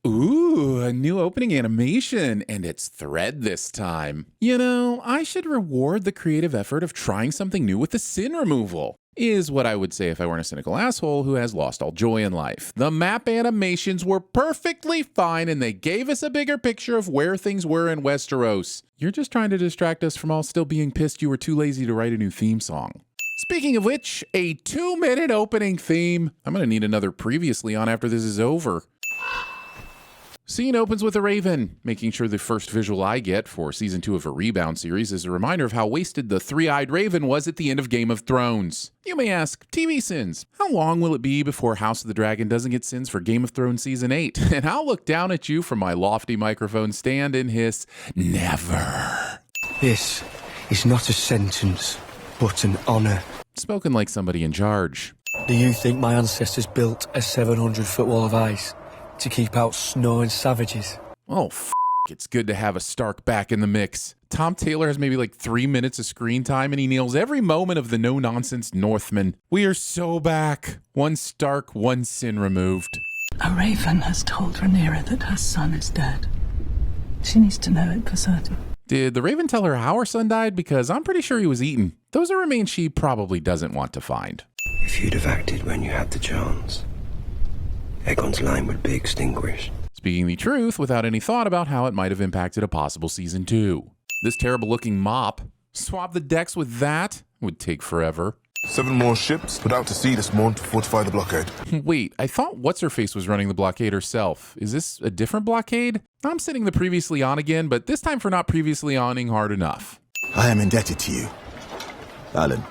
Ooh, a new opening animation, and it's thread this time. You know, I should reward the creative effort of trying something new with the sin removal, is what I would say if I weren't a cynical asshole who has lost all joy in life. The map animations were perfectly fine, and they gave us a bigger picture of where things were in Westeros. You're just trying to distract us from all still being pissed you were too lazy to write a new theme song. Speaking of which, a 2-minute opening theme. I'm gonna need another previously on after this is over. Scene opens with a raven, making sure the first visual I get for season 2 of a Rebound series is a reminder of how wasted the three-eyed raven was at the end of Game of Thrones. You may ask, TVSins, how long will it be before House of the Dragon doesn't get sins for Game of Thrones season 8? And I'll look down at you from my lofty microphone stand and hiss, never. This is not a sentence, but an honor. Spoken like somebody in charge. Do you think my ancestors built a 700-foot wall of ice to keep out snow and savages? Oh, it's good to have a Stark back in the mix. Tom Taylor has maybe like 3 minutes of screen time and he nails every moment of the no-nonsense Northman. We are so back. One Stark, one sin removed. A raven has told Rhaenyra that her son is dead. She needs to know it for certain. Did the raven tell her how her son died? Because I'm pretty sure he was eaten. Those are remains she probably doesn't want to find. If you'd have acted when you had the chance, Aegon's line would be extinguished. Speaking the truth without any thought about how it might have impacted a possible season 2. This terrible looking mop, swap the decks with that, would take forever. 7 more ships put out to sea this morning to fortify the blockade. Wait, I thought What's-Her-Face was running the blockade herself. Is this a different blockade? I'm sitting the previously on again, but this time for not previously oning hard enough. I am indebted to you, Alan.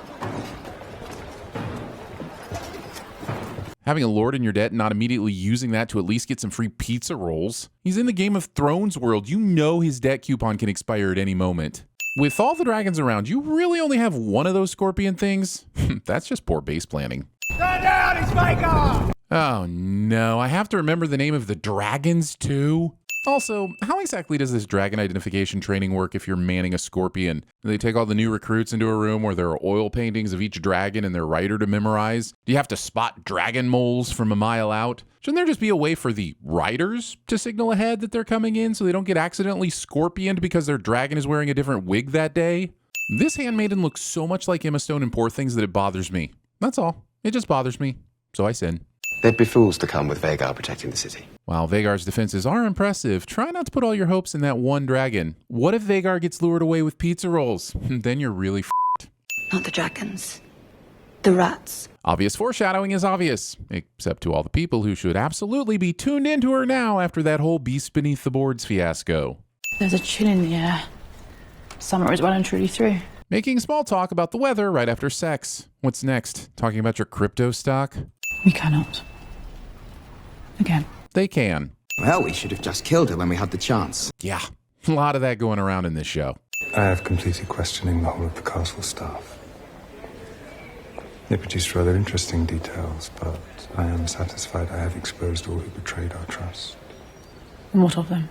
Having a lord in your debt and not immediately using that to at least get some free pizza rolls. He's in the Game of Thrones world. You know his debt coupon can expire at any moment. With all the dragons around, you really only have one of those scorpion things? That's just poor base planning. Stand down, it's Vhagar! Oh no, I have to remember the name of the dragons too? Also, how exactly does this dragon identification training work if you're manning a scorpion? Do they take all the new recruits into a room where there are oil paintings of each dragon and their rider to memorize? Do you have to spot dragon moles from a mile out? Shouldn't there just be a way for the riders to signal ahead that they're coming in so they don't get accidentally scorpioned because their dragon is wearing a different wig that day? This handmaiden looks so much like Emma Stone in Poor Things that it bothers me. That's all. It just bothers me. So I sin. They'd be fools to come with Vhagar protecting the city. While Vhagar's defenses are impressive, try not to put all your hopes in that one dragon. What if Vhagar gets lured away with pizza rolls? Then you're really f***ed. Not the dragons. The rats. Obvious foreshadowing is obvious, except to all the people who should absolutely be tuned into her now after that whole Beast Beneath the Boards fiasco. There's a chill in the air. Summer is well and truly through. Making small talk about the weather right after sex. What's next? Talking about your crypto stock? We cannot. Again. They can. Well, we should have just killed her when we had the chance. Yeah, a lot of that going around in this show. I have completed questioning the whole of the castle staff. They produced rather interesting details, but I am satisfied I have exposed all who betrayed our trust. And what of them?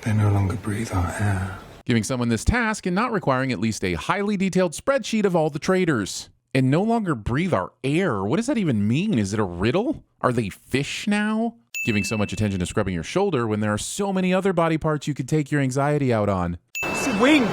They no longer breathe our air. Giving someone this task and not requiring at least a highly detailed spreadsheet of all the traitors. And no longer breathe our air. What does that even mean? Is it a riddle? Are they fish now? Giving so much attention to scrubbing your shoulder when there are so many other body parts you could take your anxiety out on. Swing!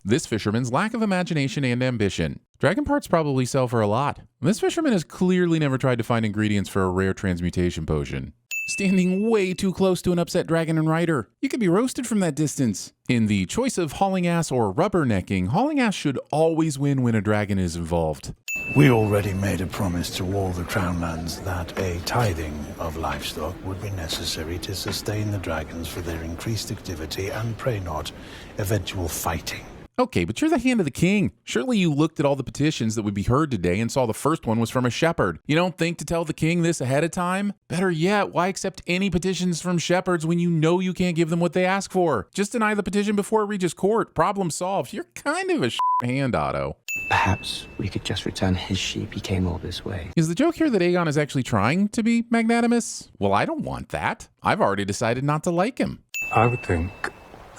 This fisherman's lack of imagination and ambition. Dragon parts probably sell for a lot. This fisherman has clearly never tried to find ingredients for a rare transmutation potion. Standing way too close to an upset dragon and rider. You could be roasted from that distance. In the choice of hauling ass or rubbernecking, hauling ass should always win when a dragon is involved. We already made a promise to all the Crownlands that a tithing of livestock would be necessary to sustain the dragons for their increased activity and, pray not, eventual fighting. Okay, but you're the hand of the king. Surely you looked at all the petitions that would be heard today and saw the first one was from a shepherd. You don't think to tell the king this ahead of time? Better yet, why accept any petitions from shepherds when you know you can't give them what they ask for? Just deny the petition before it reaches court. Problem solved. You're kind of a hand, Otto. Perhaps we could just return his sheep he came all this way. Is the joke here that Aegon is actually trying to be magnanimous? Well, I don't want that. I've already decided not to like him. I would think,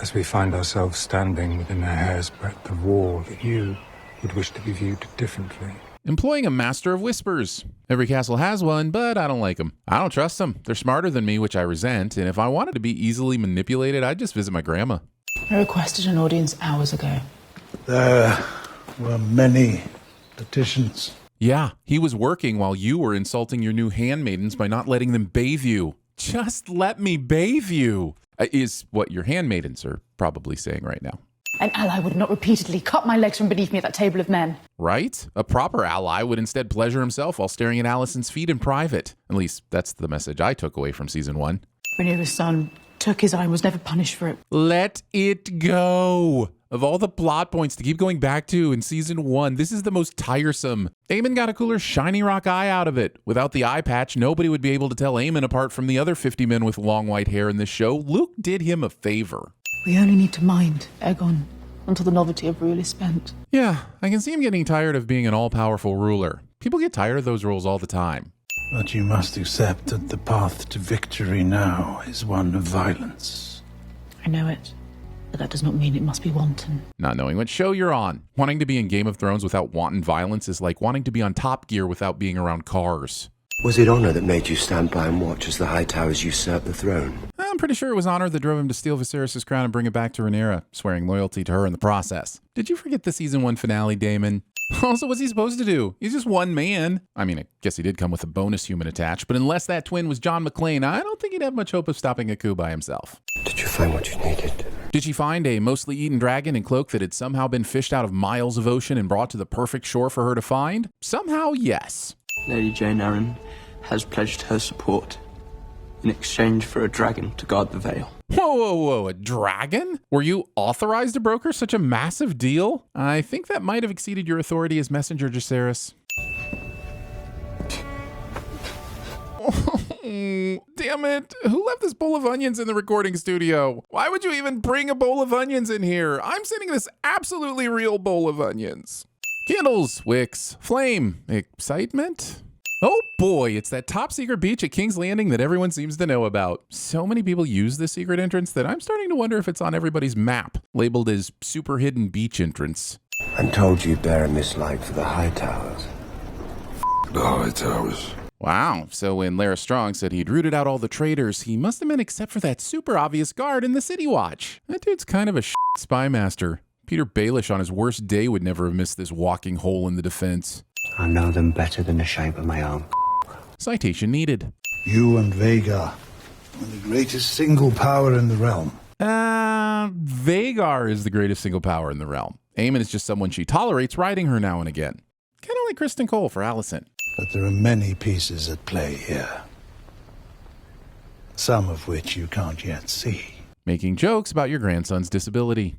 as we find ourselves standing within a hair's breadth of wall, that you would wish to be viewed differently. employing a master of whispers. Every castle has one, but I don't like them. I don't trust them. They're smarter than me, which I resent, and if I wanted to be easily manipulated, I'd just visit my grandma. I requested an audience hours ago. There were many petitions. Yeah, he was working while you were insulting your new handmaidens by not letting them bathe you. Just let me bathe you, is what your handmaidens are probably saying right now. An ally would not repeatedly cut my legs from beneath me at that table of men. Right? A proper ally would instead pleasure himself while staring at Alicent's feet in private. At least, that's the message I took away from season 1. Rhaenyra's son took his eye and was never punished for it. Let it go. Of all the plot points to keep going back to in season 1, this is the most tiresome. Aemon got a cooler shiny rock eye out of it. Without the eye patch, nobody would be able to tell Aemon apart from the other 50 men with long white hair in this show. Luke did him a favor. We only need to mind Aegon until the novelty of rule is spent. Yeah, I can see him getting tired of being an all-powerful ruler. People get tired of those roles all the time. But you must accept that the path to victory now is one of violence. I know it, but that does not mean it must be wanton. Not knowing what show you're on. Wanting to be in Game of Thrones without wanton violence is like wanting to be on Top Gear without being around cars. Was it honor that made you stand by and watch as the High Towers usurped the throne? I'm pretty sure it was honor that drove him to steal Viserys' crown and bring it back to Rhaenyra, swearing loyalty to her in the process. Did you forget the season 1 finale, Daemon? Also, what's he supposed to do? He's just one man. I mean, I guess he did come with a bonus human attached, but unless that twin was John McClane, I don't think he'd have much hope of stopping a coup by himself. Did you find what you needed? Did she find a mostly eaten dragon and cloak that had somehow been fished out of miles of ocean and brought to the perfect shore for her to find? Somehow, yes. Lady Jane Arryn has pledged her support in exchange for a dragon to guard the Vale. Whoa, whoa, whoa, a dragon? Were you authorized to broker such a massive deal? I think that might have exceeded your authority as messenger, Jacaerys. Damn it. Who left this bowl of onions in the recording studio? Why would you even bring a bowl of onions in here? I'm sending this absolutely real bowl of onions. Candles, wicks, flame, excitement? Oh boy, it's that top secret beach at King's Landing that everyone seems to know about. So many people use this secret entrance that I'm starting to wonder if it's on everybody's map, labeled as super hidden beach entrance. I'm told you bear a mislike for the High Towers. The High Towers. Wow, so when Lara Strong said he'd rooted out all the traitors, he must have meant except for that super obvious guard in the City Watch. That dude's kind of a spy master. Peter Baelish on his worst day would never have missed this walking hole in the defense. I know them better than the shape of my arm. Citation needed. You and Vhagar are the greatest single power in the realm. Vhagar is the greatest single power in the realm. Aemon is just someone she tolerates riding her now and again. Kind of like Kristen Cole for Alicent. But there are many pieces at play here. Some of which you can't yet see. Making jokes about your grandson's disability.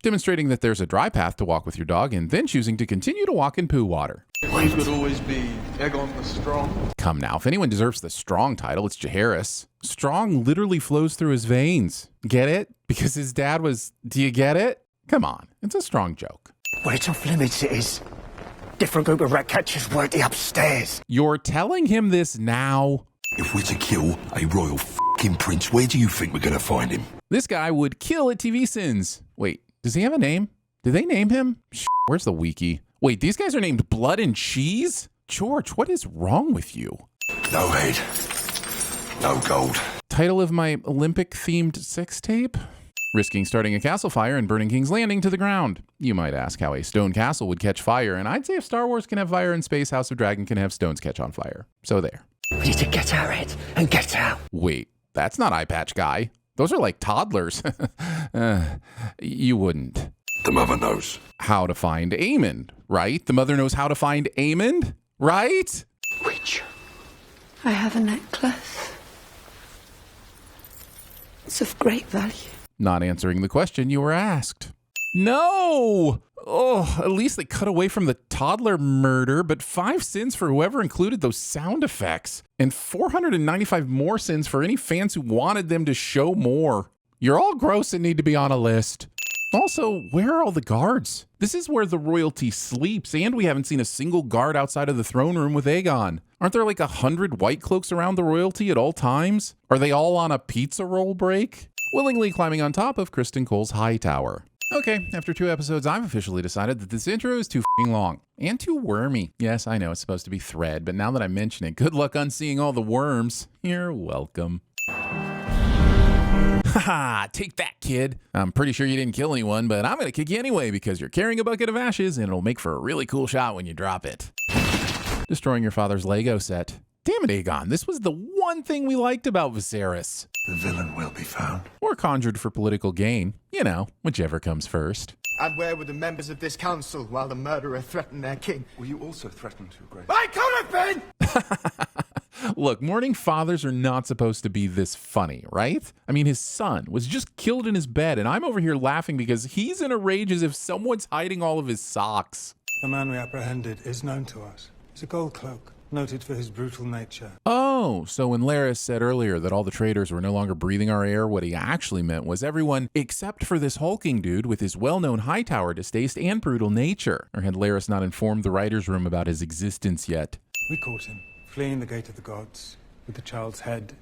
Demonstrating that there's a dry path to walk with your dog and then choosing to continue to walk in poo water. It would always be Aegon the Strong. Come now, if anyone deserves the Strong title, it's Jacaerys. Strong literally flows through his veins. Get it? Because his dad was... Do you get it? Come on, it's a strong joke. Weight off limits it is. Different group of rat catchers working upstairs. You're telling him this now? If we're to kill a royal f***ing prince, where do you think we're going to find him? This guy would kill at TVSins. Wait, does he have a name? Did they name him? Where's the wiki? Wait, these guys are named Blood and Cheese? George, what is wrong with you? No head. No gold. Title of my Olympic-themed sex tape? Risking starting a castle fire and burning King's Landing to the ground. You might ask how a stone castle would catch fire, and I'd say if Star Wars can have fire in space, House of Dragon can have stones catch on fire. So there. We need to get our head and get out. Wait, that's not Eye Patch Guy. Those are like toddlers. You wouldn't. The mother knows. How to find Aemon, right? The mother knows how to find Aemon, right? Which? I have a necklace. It's of great value. Not answering the question you were asked. No! Oh, at least they cut away from the toddler murder, but 5 sins for whoever included those sound effects, and 495 more sins for any fans who wanted them to show more. You're all gross and need to be on a list. Also, where are all the guards? This is where the royalty sleeps, and we haven't seen a single guard outside of the throne room with Aegon. Aren't there like 100 white cloaks around the royalty at all times? Are they all on a pizza roll break? Willingly climbing on top of Kristen Cole's high tower. Okay, after 2 episodes, I've officially decided that this intro is too f***ing long. And too wormy. Yes, I know it's supposed to be thread, but now that I mention it, good luck unseeing all the worms. You're welcome. Haha, take that, kid. I'm pretty sure you didn't kill anyone, but I'm gonna kick you anyway because you're carrying a bucket of ashes and it'll make for a really cool shot when you drop it. Destroying your father's Lego set. Damn it, Aegon, this was the one thing we liked about Viserys. The villain will be found. Or conjured for political gain. You know, whichever comes first. And where were the members of this council while the murderer threatened their king? Were you also threatened to, Grace? I could have been! Look, mourning fathers are not supposed to be this funny, right? I mean, his son was just killed in his bed, and I'm over here laughing because he's in a rage as if someone's hiding all of his socks. The man we apprehended is known to us. He's a gold cloak, noted for his brutal nature. Oh, so when Laris said earlier that all the traitors were no longer breathing our air, what he actually meant was everyone except for this hulking dude with his well-known Hightower distaste and brutal nature. Or had Laris not informed the writer's room about his existence yet? We caught him, fleeing the Gate of the Gods, with the child's head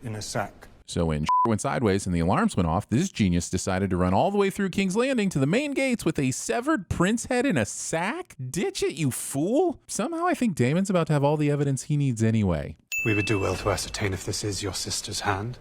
in a sack. So when went sideways and the alarms went off, this genius decided to run all the way through King's Landing to the main gates with a severed prince head in a sack? Ditch it, you fool! Somehow I think Daemon's about to have all the evidence he needs anyway. We would do well to ascertain if this is your sister's hand.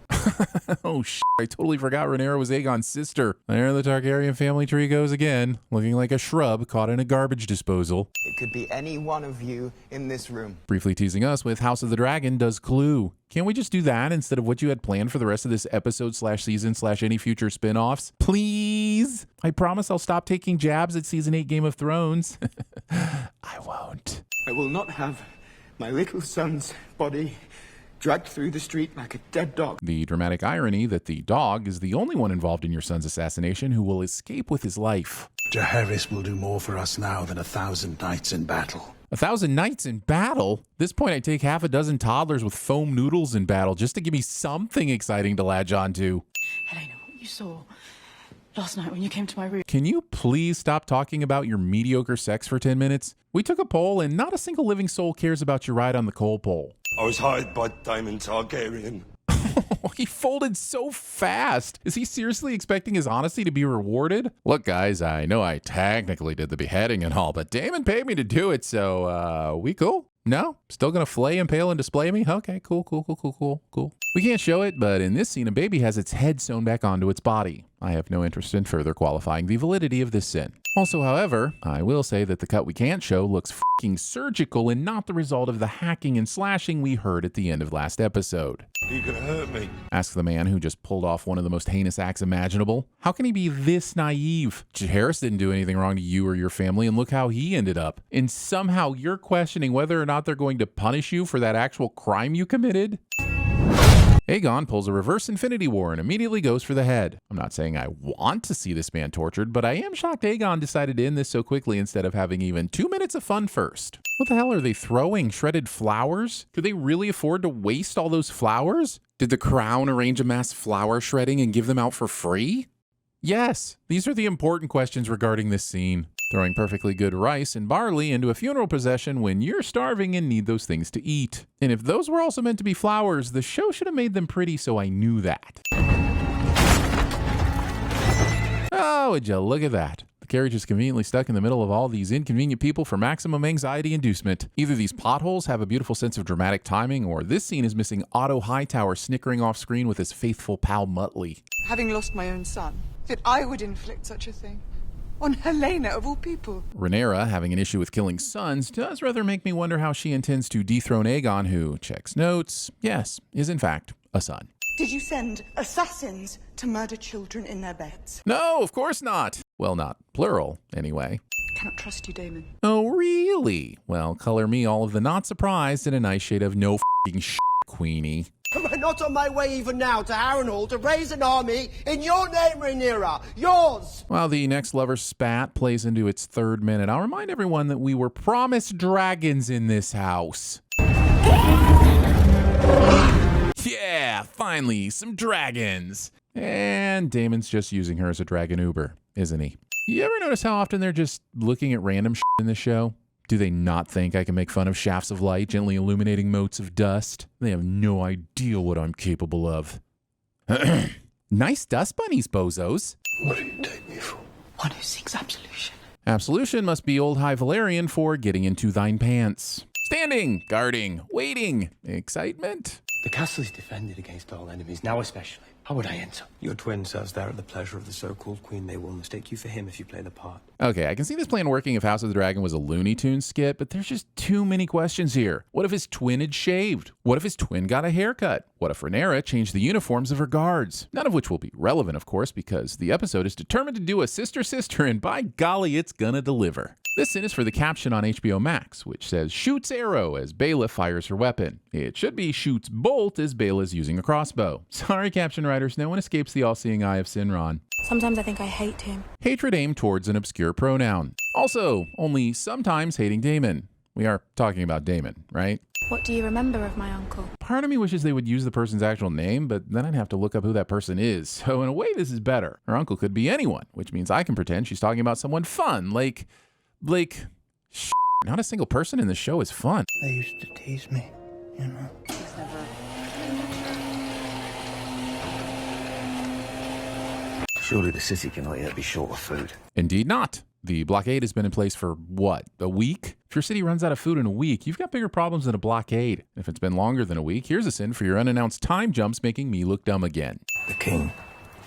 Oh, I totally forgot Rhaenyra was Aegon's sister. There the Targaryen family tree goes again, looking like a shrub caught in a garbage disposal. It could be any one of you in this room. Briefly teasing us with House of the Dragon does Clue. Can't we just do that instead of what you had planned for the rest of this episode / season / any future spin-offs? Please? I promise I'll stop taking jabs at season 8 Game of Thrones. I won't. I will not have my little son's body dragged through the street like a dead dog. The dramatic irony that the dog is the only one involved in your son's assassination who will escape with his life. Jaehaerys will do more for us now than 1,000 knights in battle. 1,000 knights in battle? At this point, I'd take half a dozen toddlers with foam noodles in battle just to give me something exciting to latch onto. Helena, what you saw last night when you came to my room. Can you please stop talking about your mediocre sex for 10 minutes? We took a poll and not a single living soul cares about your ride on the coal pole. I was hired by Daemon Targaryen. He folded so fast. Is he seriously expecting his honesty to be rewarded? Look, guys, I know I technically did the beheading and all, but Daemon paid me to do it, so, we cool? No? Still gonna flay, impale, and display me? Okay, cool. We can't show it, but in this scene, a baby has its head sewn back onto its body. I have no interest in further qualifying the validity of this sin. Also, however, I will say that the cut we can't show looks f***ing surgical and not the result of the hacking and slashing we heard at the end of last episode. Are you gonna hurt me? Ask the man who just pulled off one of the most heinous acts imaginable. How can he be this naive? Jaehaerys didn't do anything wrong to you or your family, and look how he ended up. And somehow you're questioning whether or not they're going to punish you for that actual crime you committed? Aegon pulls a reverse Infinity War and immediately goes for the head. I'm not saying I want to see this man tortured, but I am shocked Aegon decided to end this so quickly instead of having even 2 minutes of fun first. What the hell are they throwing? Shredded flowers? Could they really afford to waste all those flowers? Did the Crown arrange a mass flower shredding and give them out for free? Yes, these are the important questions regarding this scene. Throwing perfectly good rice and barley into a funeral procession when you're starving and need those things to eat. And if those were also meant to be flowers, the show should have made them pretty, so I knew that. Oh, would you look at that. The carriage is conveniently stuck in the middle of all these inconvenient people for maximum anxiety inducement. Either these potholes have a beautiful sense of dramatic timing, or this scene is missing Otto Hightower snickering off screen with his faithful pal Muttley. Having lost my own son, that I would inflict such a thing. On Helena, of all people. Rhaenyra, having an issue with killing sons, does rather make me wonder how she intends to dethrone Aegon, who, checks notes, yes, is in fact a son. Did you send assassins to murder children in their beds? No, of course not. Well, not plural, anyway. Cannot trust you, Daemon. Oh, really? Well, color me all of the not surprised in a nice shade of no f***ing shit, Queenie. Am I not on my way even now to Harrenhal to raise an army in your name, Rhaenyra? Yours! While the next lover spat plays into its 3rd minute, I'll remind everyone that we were promised dragons in this house. Yeah, finally, some dragons. And Daemon's just using her as a dragon Uber, isn't he? You ever notice how often they're just looking at random shit in this show? Do they not think I can make fun of shafts of light gently illuminating motes of dust? They have no idea what I'm capable of. Nice dust bunnies, bozos. What do you take me for? one who seeks absolution. Absolution must be Old High Valyrian for getting into thine pants. Standing, guarding, waiting, excitement. The castle is defended against all enemies, now especially. How would I enter? Your twin serves there at the pleasure of the so-called queen. They will mistake you for him if you play the part. Okay, I can see this plan working if House of the Dragon was a Looney Tunes skit, but there's just too many questions here. What if his twin had shaved? What if his twin got a haircut? What if Rhaenyra changed the uniforms of her guards? None of which will be relevant, of course, because the episode is determined to do a sister-sister, and by golly, it's gonna deliver. This sin is for the caption on HBO Max, which says, shoots arrow as Baela fires her weapon. It should be shoots bolt as Baela is using a crossbow. Sorry, caption writers, no one escapes the all-seeing eye of Sinron. Sometimes I think I hate him. Hatred aimed towards an obscure pronoun. Also, only sometimes hating Daemon. We are talking about Daemon, right? What do you remember of my uncle? Part of me wishes they would use the person's actual name, but then I'd have to look up who that person is. So in a way, this is better. Her uncle could be anyone, which means I can pretend she's talking about someone fun, like, not a single person in the show is fun. They used to tease me, you know. Surely the city cannot yet be short of food. Indeed not. The blockade has been in place for, what, a week? If your city runs out of food in a week, you've got bigger problems than a blockade. If it's been longer than a week, here's a sin for your unannounced time jumps making me look dumb again. The king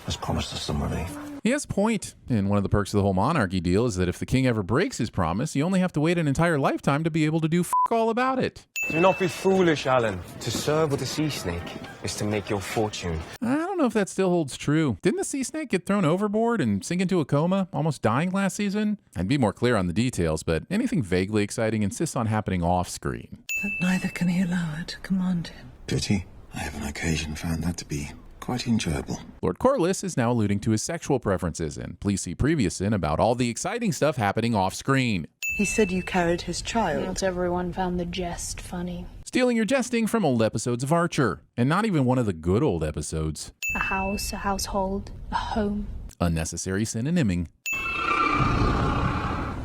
has promised us some relief. He has a point, and one of the perks of the whole monarchy deal is that if the king ever breaks his promise, you only have to wait an entire lifetime to be able to do all about it. Do not be foolish, Alan. To serve with a sea snake is to make your fortune. I don't know if that still holds true. Didn't the sea snake get thrown overboard and sink into a coma, almost dying last season? I'd be more clear on the details, but anything vaguely exciting insists on happening off screen. But neither can he allow her to command him. Pity. I have on occasion found that to be quite enjoyable. Lord Corlys is now alluding to his sexual preferences, and please see previous sin about all the exciting stuff happening off screen. He said you carried his child. Not everyone found the jest funny. Stealing your jesting from old episodes of Archer, and not even one of the good old episodes. A house, a household, a home. Unnecessary synonyming.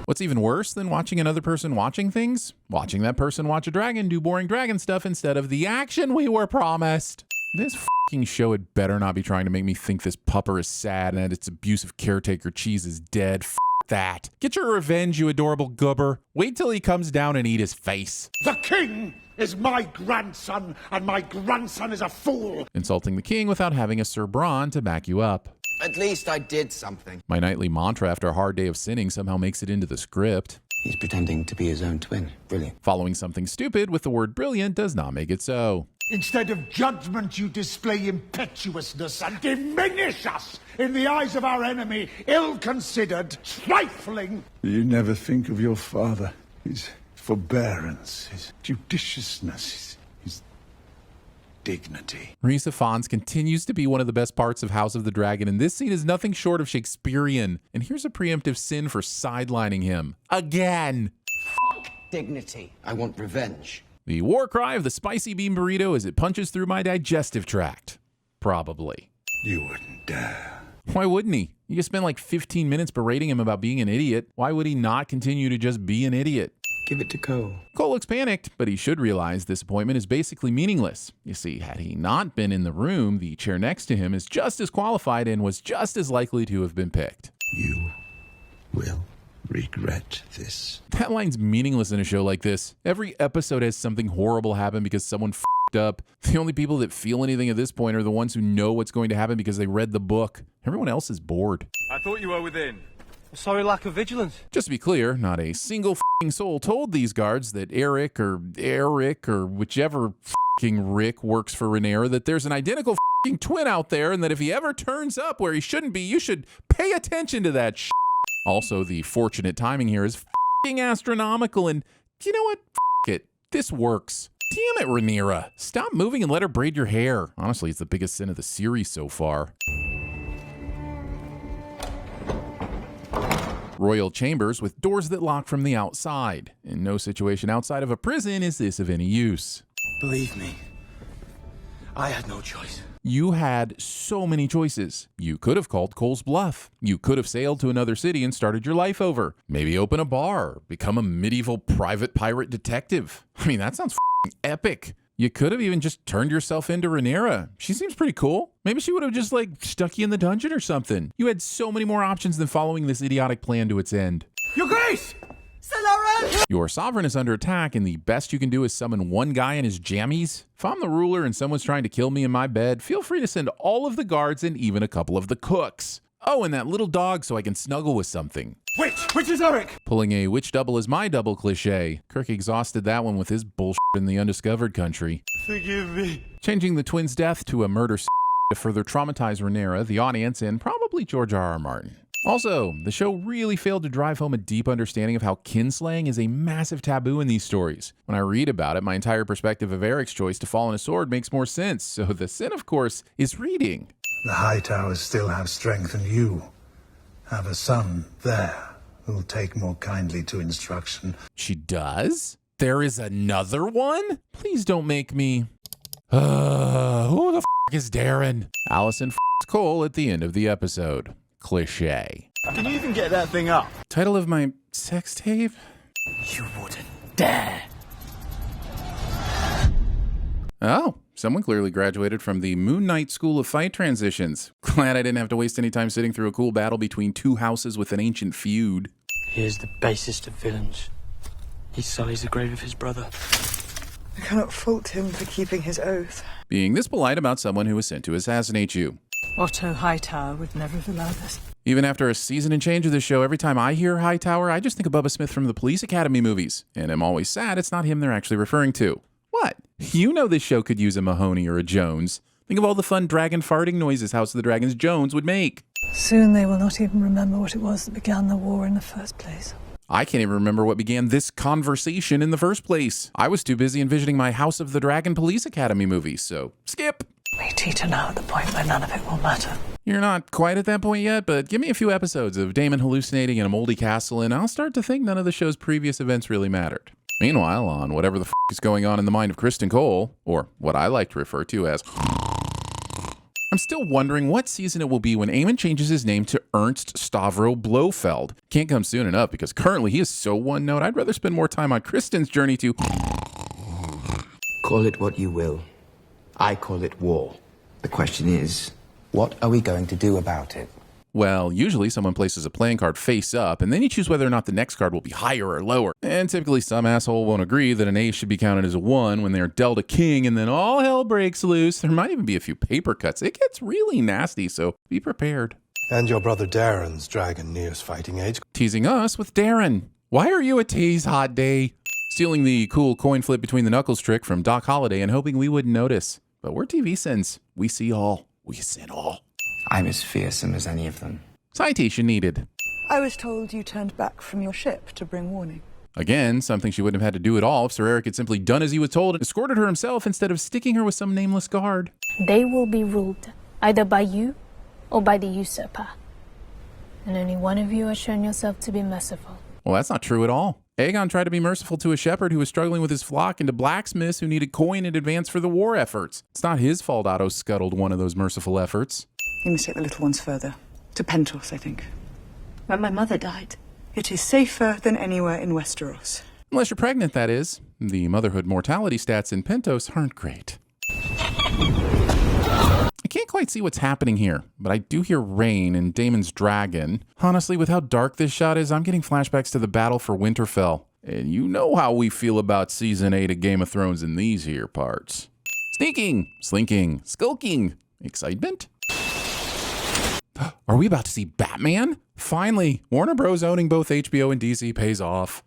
What's even worse than watching another person watching things? Watching that person watch a dragon do boring dragon stuff instead of the action we were promised. This fucking show had better not be trying to make me think this pupper is sad and that its abusive caretaker Cheese is dead. That. Get your revenge, you adorable goober. Wait till he comes down and eat his face. The king is my grandson, and my grandson is a fool. Insulting the king without having a Sir Bronn to back you up. At least I did something. My nightly mantra after a hard day of sinning somehow makes it into the script. He's pretending to be his own twin. Brilliant. Following something stupid with the word brilliant does not make it so. Instead of judgment, you display impetuousness and diminish us in the eyes of our enemy, ill-considered, trifling. You never think of your father, his forbearance, his judiciousness, his dignity. Rhys Ifans continues to be one of the best parts of House of the Dragon, and this scene is nothing short of Shakespearean. And here's a preemptive sin for sidelining him. Again! Dignity. I want revenge. The war cry of the spicy bean burrito as it punches through my digestive tract. Probably. You wouldn't dare. Why wouldn't he? You just spent like 15 minutes berating him about being an idiot. Why would he not continue to just be an idiot? Give it to Cole. Cole looks panicked, but he should realize this appointment is basically meaningless. You see, had he not been in the room, the chair next to him is just as qualified and was just as likely to have been picked. You will regret this. That line's meaningless in a show like this. Every episode has something horrible happen because someone f***ed up. The only people that feel anything at this point are the ones who know what's going to happen because they read the book. Everyone else is bored. I thought you were within. Sorry, lack of vigilance. Just to be clear, not a single f***ing soul told these guards that Eric or whichever f***ing Rick works for Rhaenyra that there's an identical f***ing twin out there and that if he ever turns up where he shouldn't be, you should pay attention to that shit. Also, the fortunate timing here is f***ing astronomical, and you know what? F*** it. This works. Damn it, Rhaenyra. Stop moving and let her braid your hair. Honestly, it's the biggest sin of the series so far. Royal chambers with doors that lock from the outside. In no situation outside of a prison is this of any use. Believe me, I had no choice. You had so many choices. You could have called Cole's bluff. You could have sailed to another city and started your life over. Maybe open a bar, become a medieval private pirate detective. I mean, that sounds f***ing epic. You could have even just turned yourself into Rhaenyra. She seems pretty cool. Maybe she would have just, like, stuck you in the dungeon or something. You had so many more options than following this idiotic plan to its end. Your Grace! Sir Lawrence! Your sovereign is under attack, and the best you can do is summon one guy in his jammies. If I'm the ruler and someone's trying to kill me in my bed, feel free to send all of the guards and even a couple of the cooks. Oh, and that little dog so I can snuggle with something. Which is Eric? Pulling a witch double is my double cliche. Kirk exhausted that one with his bullshit in the undiscovered country. Forgive me. Changing the twins' death to a murder to further traumatize Rhaenyra, the audience, and probably George R.R. Martin. Also, the show really failed to drive home a deep understanding of how kinslaying is a massive taboo in these stories. When I read about it, my entire perspective of Eric's choice to fall on a sword makes more sense, so the sin, of course, is reading. The Hightowers still have strength, and you have a son there who'll take more kindly to instruction. She does? There is another one? Please don't make me... who the f*** is Darren? Allison f***s Cole at the end of the episode. Cliche. Can you even get that thing up? Title of my sex tape? You wouldn't dare. Oh, someone clearly graduated from the Moon Knight School of Fight Transitions. Glad I didn't have to waste any time sitting through a cool battle between two houses with an ancient feud. He is the basest of villains. He sullies the grave of his brother. I cannot fault him for keeping his oath. Being this polite about someone who was sent to assassinate you. Otto Hightower would never have allowed this. Even after a season and change of the show, every time I hear Hightower, I just think of Bubba Smith from the Police Academy movies. And I'm always sad it's not him they're actually referring to. What? You know this show could use a Mahoney or a Jones. Think of all the fun dragon farting noises House of the Dragons Jones would make. Soon they will not even remember what it was that began the war in the first place. I can't even remember what began this conversation in the first place. I was too busy envisioning my House of the Dragon Police Academy movie, so skip. We teeter now at the point where none of it will matter. You're not quite at that point yet, but give me a few episodes of Daemon hallucinating in a moldy castle and I'll start to think none of the show's previous events really mattered. Meanwhile, on whatever the is going on in the mind of Kristen Cole, or what I like to refer to as I'm still wondering what season it will be when Aemon changes his name to Ernst Stavro Blofeld. Can't come soon enough because currently he is so one note, I'd rather spend more time on Kristen's journey to... Call it what you will. I call it war. The question is, what are we going to do about it? Well, usually someone places a playing card face up, and then you choose whether or not the next card will be higher or lower. And typically some asshole won't agree that an ace should be counted as a 1 when they're dealt a king, and then all hell breaks loose. There might even be a few paper cuts. It gets really nasty, so be prepared. And your brother Darren's dragon nears fighting age. Teasing us with Darren. Why are you a tease, hot day? Stealing the cool coin flip between the knuckles trick from Doc Holliday and hoping we wouldn't notice. But we're TVSins. We see all. We sin all. I'm as fearsome as any of them. Citation needed. I was told you turned back from your ship to bring warning. Again, something she wouldn't have had to do at all if Sir Eric had simply done as he was told and escorted her himself instead of sticking her with some nameless guard. They will be ruled either by you or by the usurper. And only one of you has shown yourself to be merciful. Well, that's not true at all. Aegon tried to be merciful to a shepherd who was struggling with his flock and to blacksmiths who needed coin in advance for the war efforts. It's not his fault Otto scuttled one of those merciful efforts. You must take the little ones further. To Pentos, I think. When my mother died. It is safer than anywhere in Westeros. Unless you're pregnant, that is. The motherhood mortality stats in Pentos aren't great. I can't quite see what's happening here, but I do hear rain and Daemon's dragon. Honestly, with how dark this shot is, I'm getting flashbacks to the battle for Winterfell. And you know how we feel about Season 8 of Game of Thrones in these here parts. Sneaking, slinking, skulking, excitement. Are we about to see Batman? Finally, Warner Bros. Owning both HBO and DC pays off.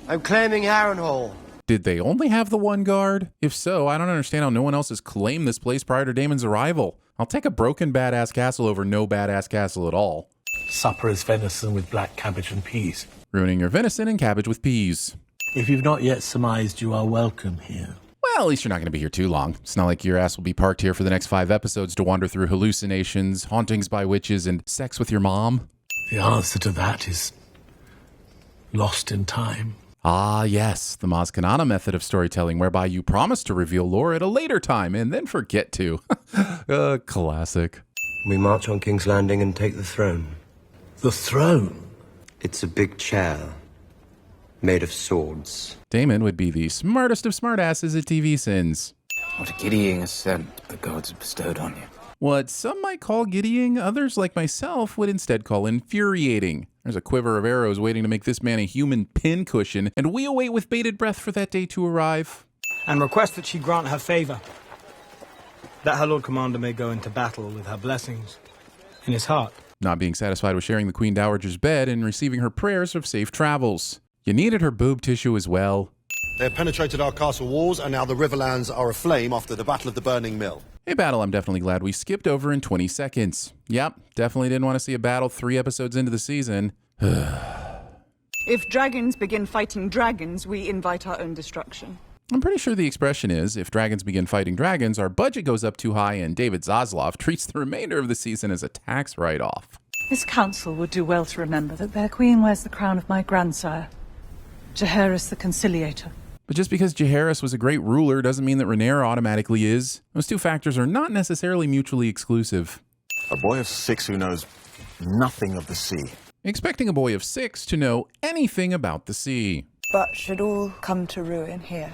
I'm claiming Harrenhal. Did they only have the one guard? If so, I don't understand how no one else has claimed this place prior to Daemon's arrival. I'll take a broken badass castle over no badass castle at all. Supper is venison with black cabbage and peas. Ruining your venison and cabbage with peas. If you've not yet surmised, you are welcome here. Well, at least you're not going to be here too long. It's not like your ass will be parked here for the next 5 episodes to wander through hallucinations, hauntings by witches, and sex with your mom. The answer to that is lost in time. Ah, yes, the Maz Kanata method of storytelling, whereby you promise to reveal lore at a later time and then forget to. Classic. We march on King's Landing and take the throne. The throne? It's a big chair. made of swords. Damon would be the smartest of smartasses at TVSins. What a giddying ascent the gods have bestowed on you. What some might call giddying, others like myself would instead call infuriating. There's a quiver of arrows waiting to make this man a human pincushion, and we await with bated breath for that day to arrive. And request that she grant her favor, that her Lord Commander may go into battle with her blessings in his heart. Not being satisfied with sharing the Queen Dowager's bed and receiving her prayers of safe travels. You needed her boob tissue as well. They have penetrated our castle walls, and now the Riverlands are aflame after the Battle of the Burning Mill. A battle I'm definitely glad we skipped over in 20 seconds. Yep, definitely didn't want to see a battle 3 episodes into the season. If dragons begin fighting dragons, we invite our own destruction. I'm pretty sure the expression is, if dragons begin fighting dragons, our budget goes up too high and David Zaslav treats the remainder of the season as a tax write-off. This council would do well to remember that their queen wears the crown of my grandsire, Jaehaerys the Conciliator. But just because Jaehaerys was a great ruler doesn't mean that Rhaenyra automatically is. Those two factors are not necessarily mutually exclusive. A boy of 6 who knows nothing of the sea. Expecting a boy of 6 to know anything about the sea. But should all come to ruin here,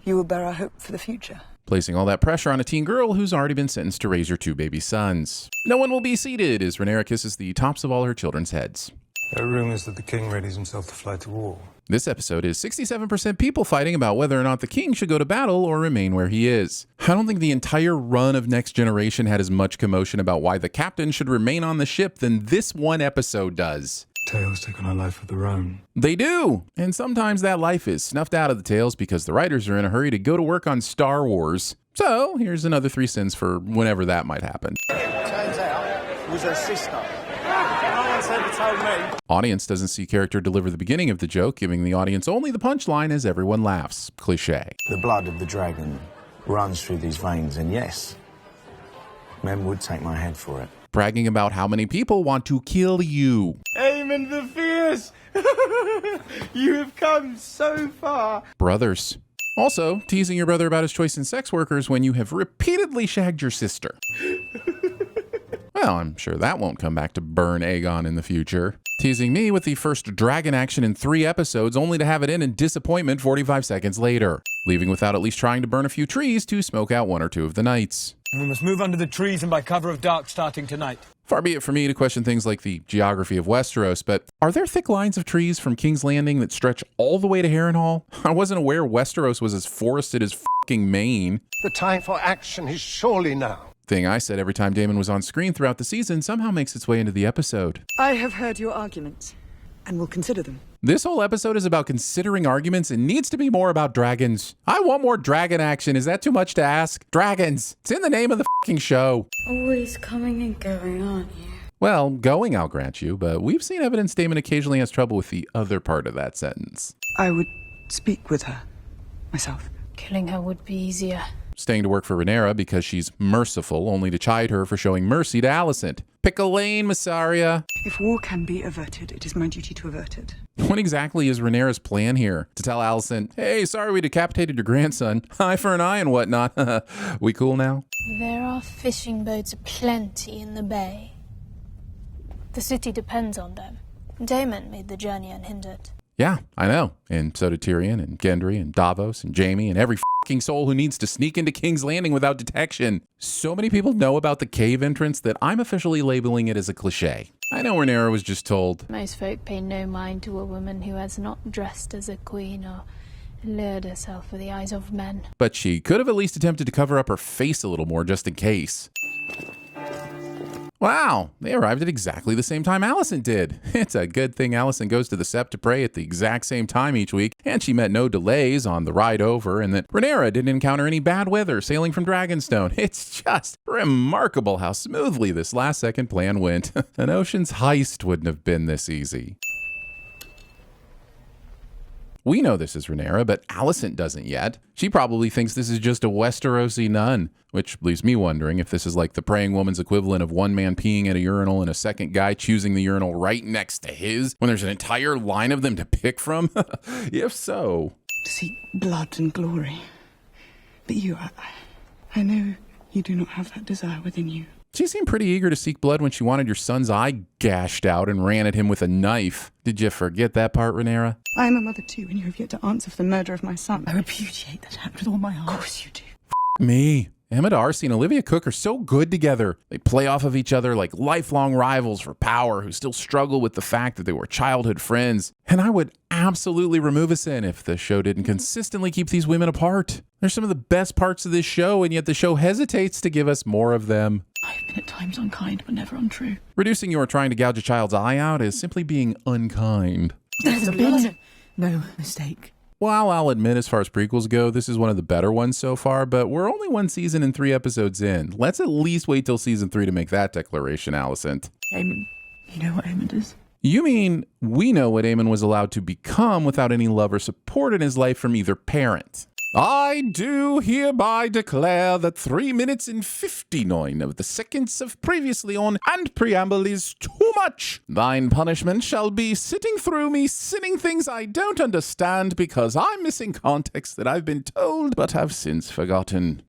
you will bear our hope for the future. Placing all that pressure on a teen girl who's already been sentenced to raise your 2 baby sons. No one will be seated as Rhaenyra kisses the tops of all her children's heads. There are rumors that the king readies himself to fly to war. This episode is 67% people fighting about whether or not the king should go to battle or remain where he is. I don't think the entire run of Next Generation had as much commotion about why the captain should remain on the ship than this one episode does. Tales take on a life of their own. They do! And sometimes that life is snuffed out of the tales because the writers are in a hurry to go to work on Star Wars. So, here's another 3 sins for whenever that might happen. Turns out it was her sister. No one's ever told me. Audience doesn't see character deliver the beginning of the joke, giving the audience only the punchline as everyone laughs. Cliché. The blood of the dragon runs through these veins, and yes, men would take my head for it. Bragging about how many people want to kill you. Aemon the Fierce! You have come so far. Brothers. Also, teasing your brother about his choice in sex workers when you have repeatedly shagged your sister. Well, I'm sure that won't come back to burn Aegon in the future. Teasing me with the first dragon action in 3 episodes only to have it end in disappointment 45 seconds later. Leaving without at least trying to burn a few trees to smoke out 1 or 2 of the nights. We must move under the trees and by cover of dark starting tonight. Far be it for me to question things like the geography of Westeros, but are there thick lines of trees from King's Landing that stretch all the way to Harrenhal? I wasn't aware Westeros was as forested as fucking Maine. The time for action is surely now. Thing I said every time Daemon was on screen throughout the season somehow makes its way into the episode. I have heard your arguments, and will consider them. This whole episode is about considering arguments and needs to be more about dragons. I want more dragon action. Is that too much to ask? Dragons. It's in the name of the fucking show. Always coming and going, aren't you? Well, going I'll grant you, but we've seen evidence Daemon occasionally has trouble with the other part of that sentence. I would speak with her, myself. Killing her would be easier. Staying to work for Rhaenyra because she's merciful, only to chide her for showing mercy to Alicent. Pick a lane, Massaria. If war can be averted, it is my duty to avert it. What exactly is Rhaenyra's plan here? To tell Alicent, hey, sorry we decapitated your grandson. Eye for an eye and whatnot. We cool now? There are fishing boats aplenty in the bay. The city depends on them. Daemon made the journey unhindered. Yeah, I know. And so did Tyrion and Gendry and Davos and Jaime and every fucking soul who needs to sneak into King's Landing without detection. So many people know about the cave entrance that I'm officially labeling it as a cliche. I know Rhaenyra was just told. Most folk pay no mind to a woman who has not dressed as a queen or lured herself with the eyes of men. But she could have at least attempted to cover up her face a little more just in case. Wow, they arrived at exactly the same time Alicent did. It's a good thing Alicent goes to the Sept to pray at the exact same time each week, and she met no delays on the ride over, and that Rhaenyra didn't encounter any bad weather sailing from Dragonstone. It's just remarkable how smoothly this last-second plan went. An Ocean's Heist wouldn't have been this easy. We know this is Rhaenyra, but Alicent doesn't yet. She probably thinks this is just a Westerosi nun, which leaves me wondering if this is like the praying woman's equivalent of one man peeing at a urinal and a second guy choosing the urinal right next to his when there's an entire line of them to pick from. If so. To seek blood and glory. But you, I know You do not have that desire within you. She seemed pretty eager to seek blood when she wanted your son's eye gashed out and ran at him with a knife. Did you forget that part, Rhaenyra? I am a mother too, and you have yet to answer for the murder of my son. I repudiate that act with all my heart. Of course you do. Me. Emma Darcy and Olivia Cook are so good together. They play off of each other like lifelong rivals for power who still struggle with the fact that they were childhood friends. And I would absolutely remove a sin if the show didn't consistently keep these women apart. They're some of the best parts of this show, and yet the show hesitates to give us more of them. I've been at times unkind, but never untrue. Reducing you or trying to gouge a child's eye out is simply being unkind. There's been no mistake. Well, I'll admit, as far as prequels go, this is one of the better ones so far, but we're only 1 season and 3 episodes in. Let's at least wait till season 3 to make that declaration, Alicent. Aemon. You know what Aemon is? You mean we know what Aemon was allowed to become without any love or support in his life from either parent? I do hereby declare that 3 minutes and 59 of the seconds of previously on and preamble is too much. Thine punishment shall be sitting through me sinning things I don't understand because I'm missing context that I've been told but have since forgotten.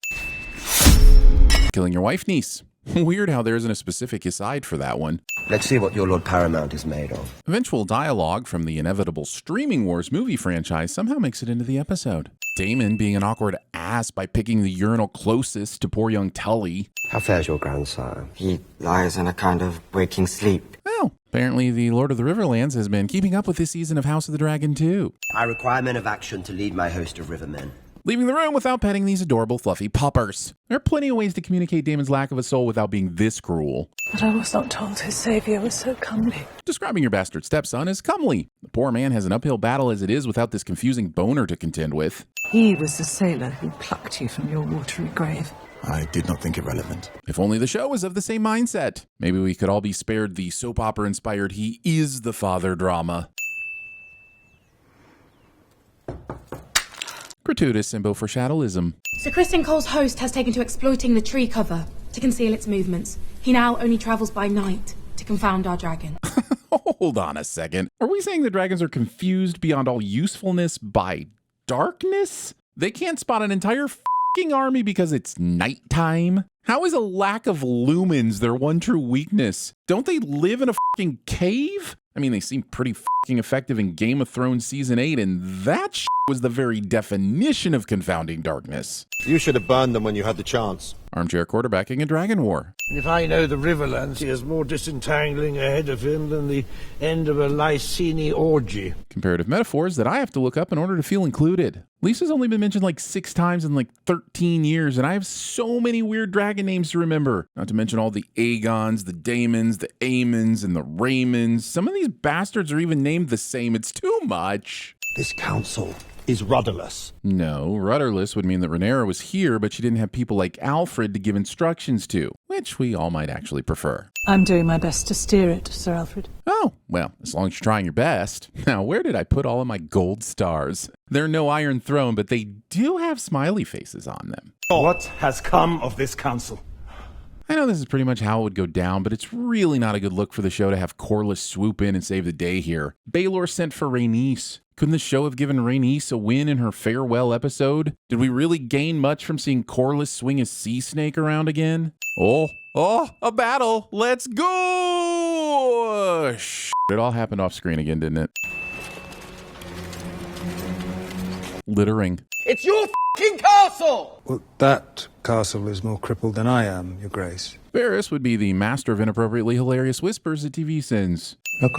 Killing your wife, niece. Weird how there isn't a specific aside for that one. Let's see what your Lord Paramount is made of. Eventual dialogue from the inevitable Streaming Wars movie franchise somehow makes it into the episode. Damon being an awkward ass by picking the urinal closest to poor young Tully. How fares your grandsire? He lies in a kind of waking sleep. Oh, apparently the Lord of the Riverlands has been keeping up with this season of House of the Dragon too. I require men of action to lead my host of rivermen. Leaving the room without petting these adorable fluffy puppers. There are plenty of ways to communicate Damon's lack of a soul without being this cruel. But I was not told his savior was so comely. Describing your bastard stepson as comely. The poor man has an uphill battle as it is without this confusing boner to contend with. He was the sailor who plucked you from your watery grave. I did not think it relevant. If only the show was of the same mindset. Maybe we could all be spared the soap opera-inspired he is the father drama. Gratuitous symbol foreshadowism. So Kristen Cole's host has taken to exploiting the tree cover to conceal its movements. He now only travels by night to confound our dragon. Hold on a second. Are we saying the dragons are confused beyond all usefulness by darkness? They can't spot an entire f***ing army because it's nighttime? How is a lack of lumens their one true weakness? Don't they live in a f***ing cave? I mean, they seem pretty f***ing effective in Game of Thrones Season 8, and that shit was the very definition of confounding darkness. You should have burned them when you had the chance. Armchair quarterbacking a dragon war. If I know the Riverlands, he has more disentangling ahead of him than the end of a Lycini orgy. Comparative metaphors that I have to look up in order to feel included. Lisa's only been mentioned like 6 times in like 13 years, and I have so many weird dragon names to remember. Not to mention all the Aegons, the Daemons, the Aemons, and the Raymonds. Some of these bastards are even named the same. It's too much. This council is rudderless. No, rudderless would mean that Rhaenyra was here, but she didn't have people like Alfred to give instructions to, which we all might actually prefer. I'm doing my best to steer it, Sir Alfred. Oh, well, as long as you're trying your best. Now, where did I put all of my gold stars? They're no Iron Throne, but they do have smiley faces on them. What has come of this council? I know this is pretty much how it would go down, but it's really not a good look for the show to have Corlys swoop in and save the day here. Baelor sent for Rhaenys. Couldn't the show have given Rhaenys a win in her farewell episode? Did we really gain much from seeing Corlys swing a sea snake around again? Oh, a battle! Let's go! It all happened off screen again, didn't it? Littering. It's your f***ing castle! Well, that castle is more crippled than I am, Your Grace. Varys would be the master of inappropriately hilarious whispers at TVSins. It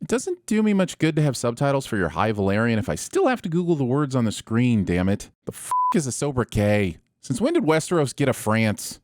doesn't do me much good to have subtitles for your High Valyrian if I still have to Google the words on the screen, damn it. The f*** is a sobriquet? Since when did Westeros get a France?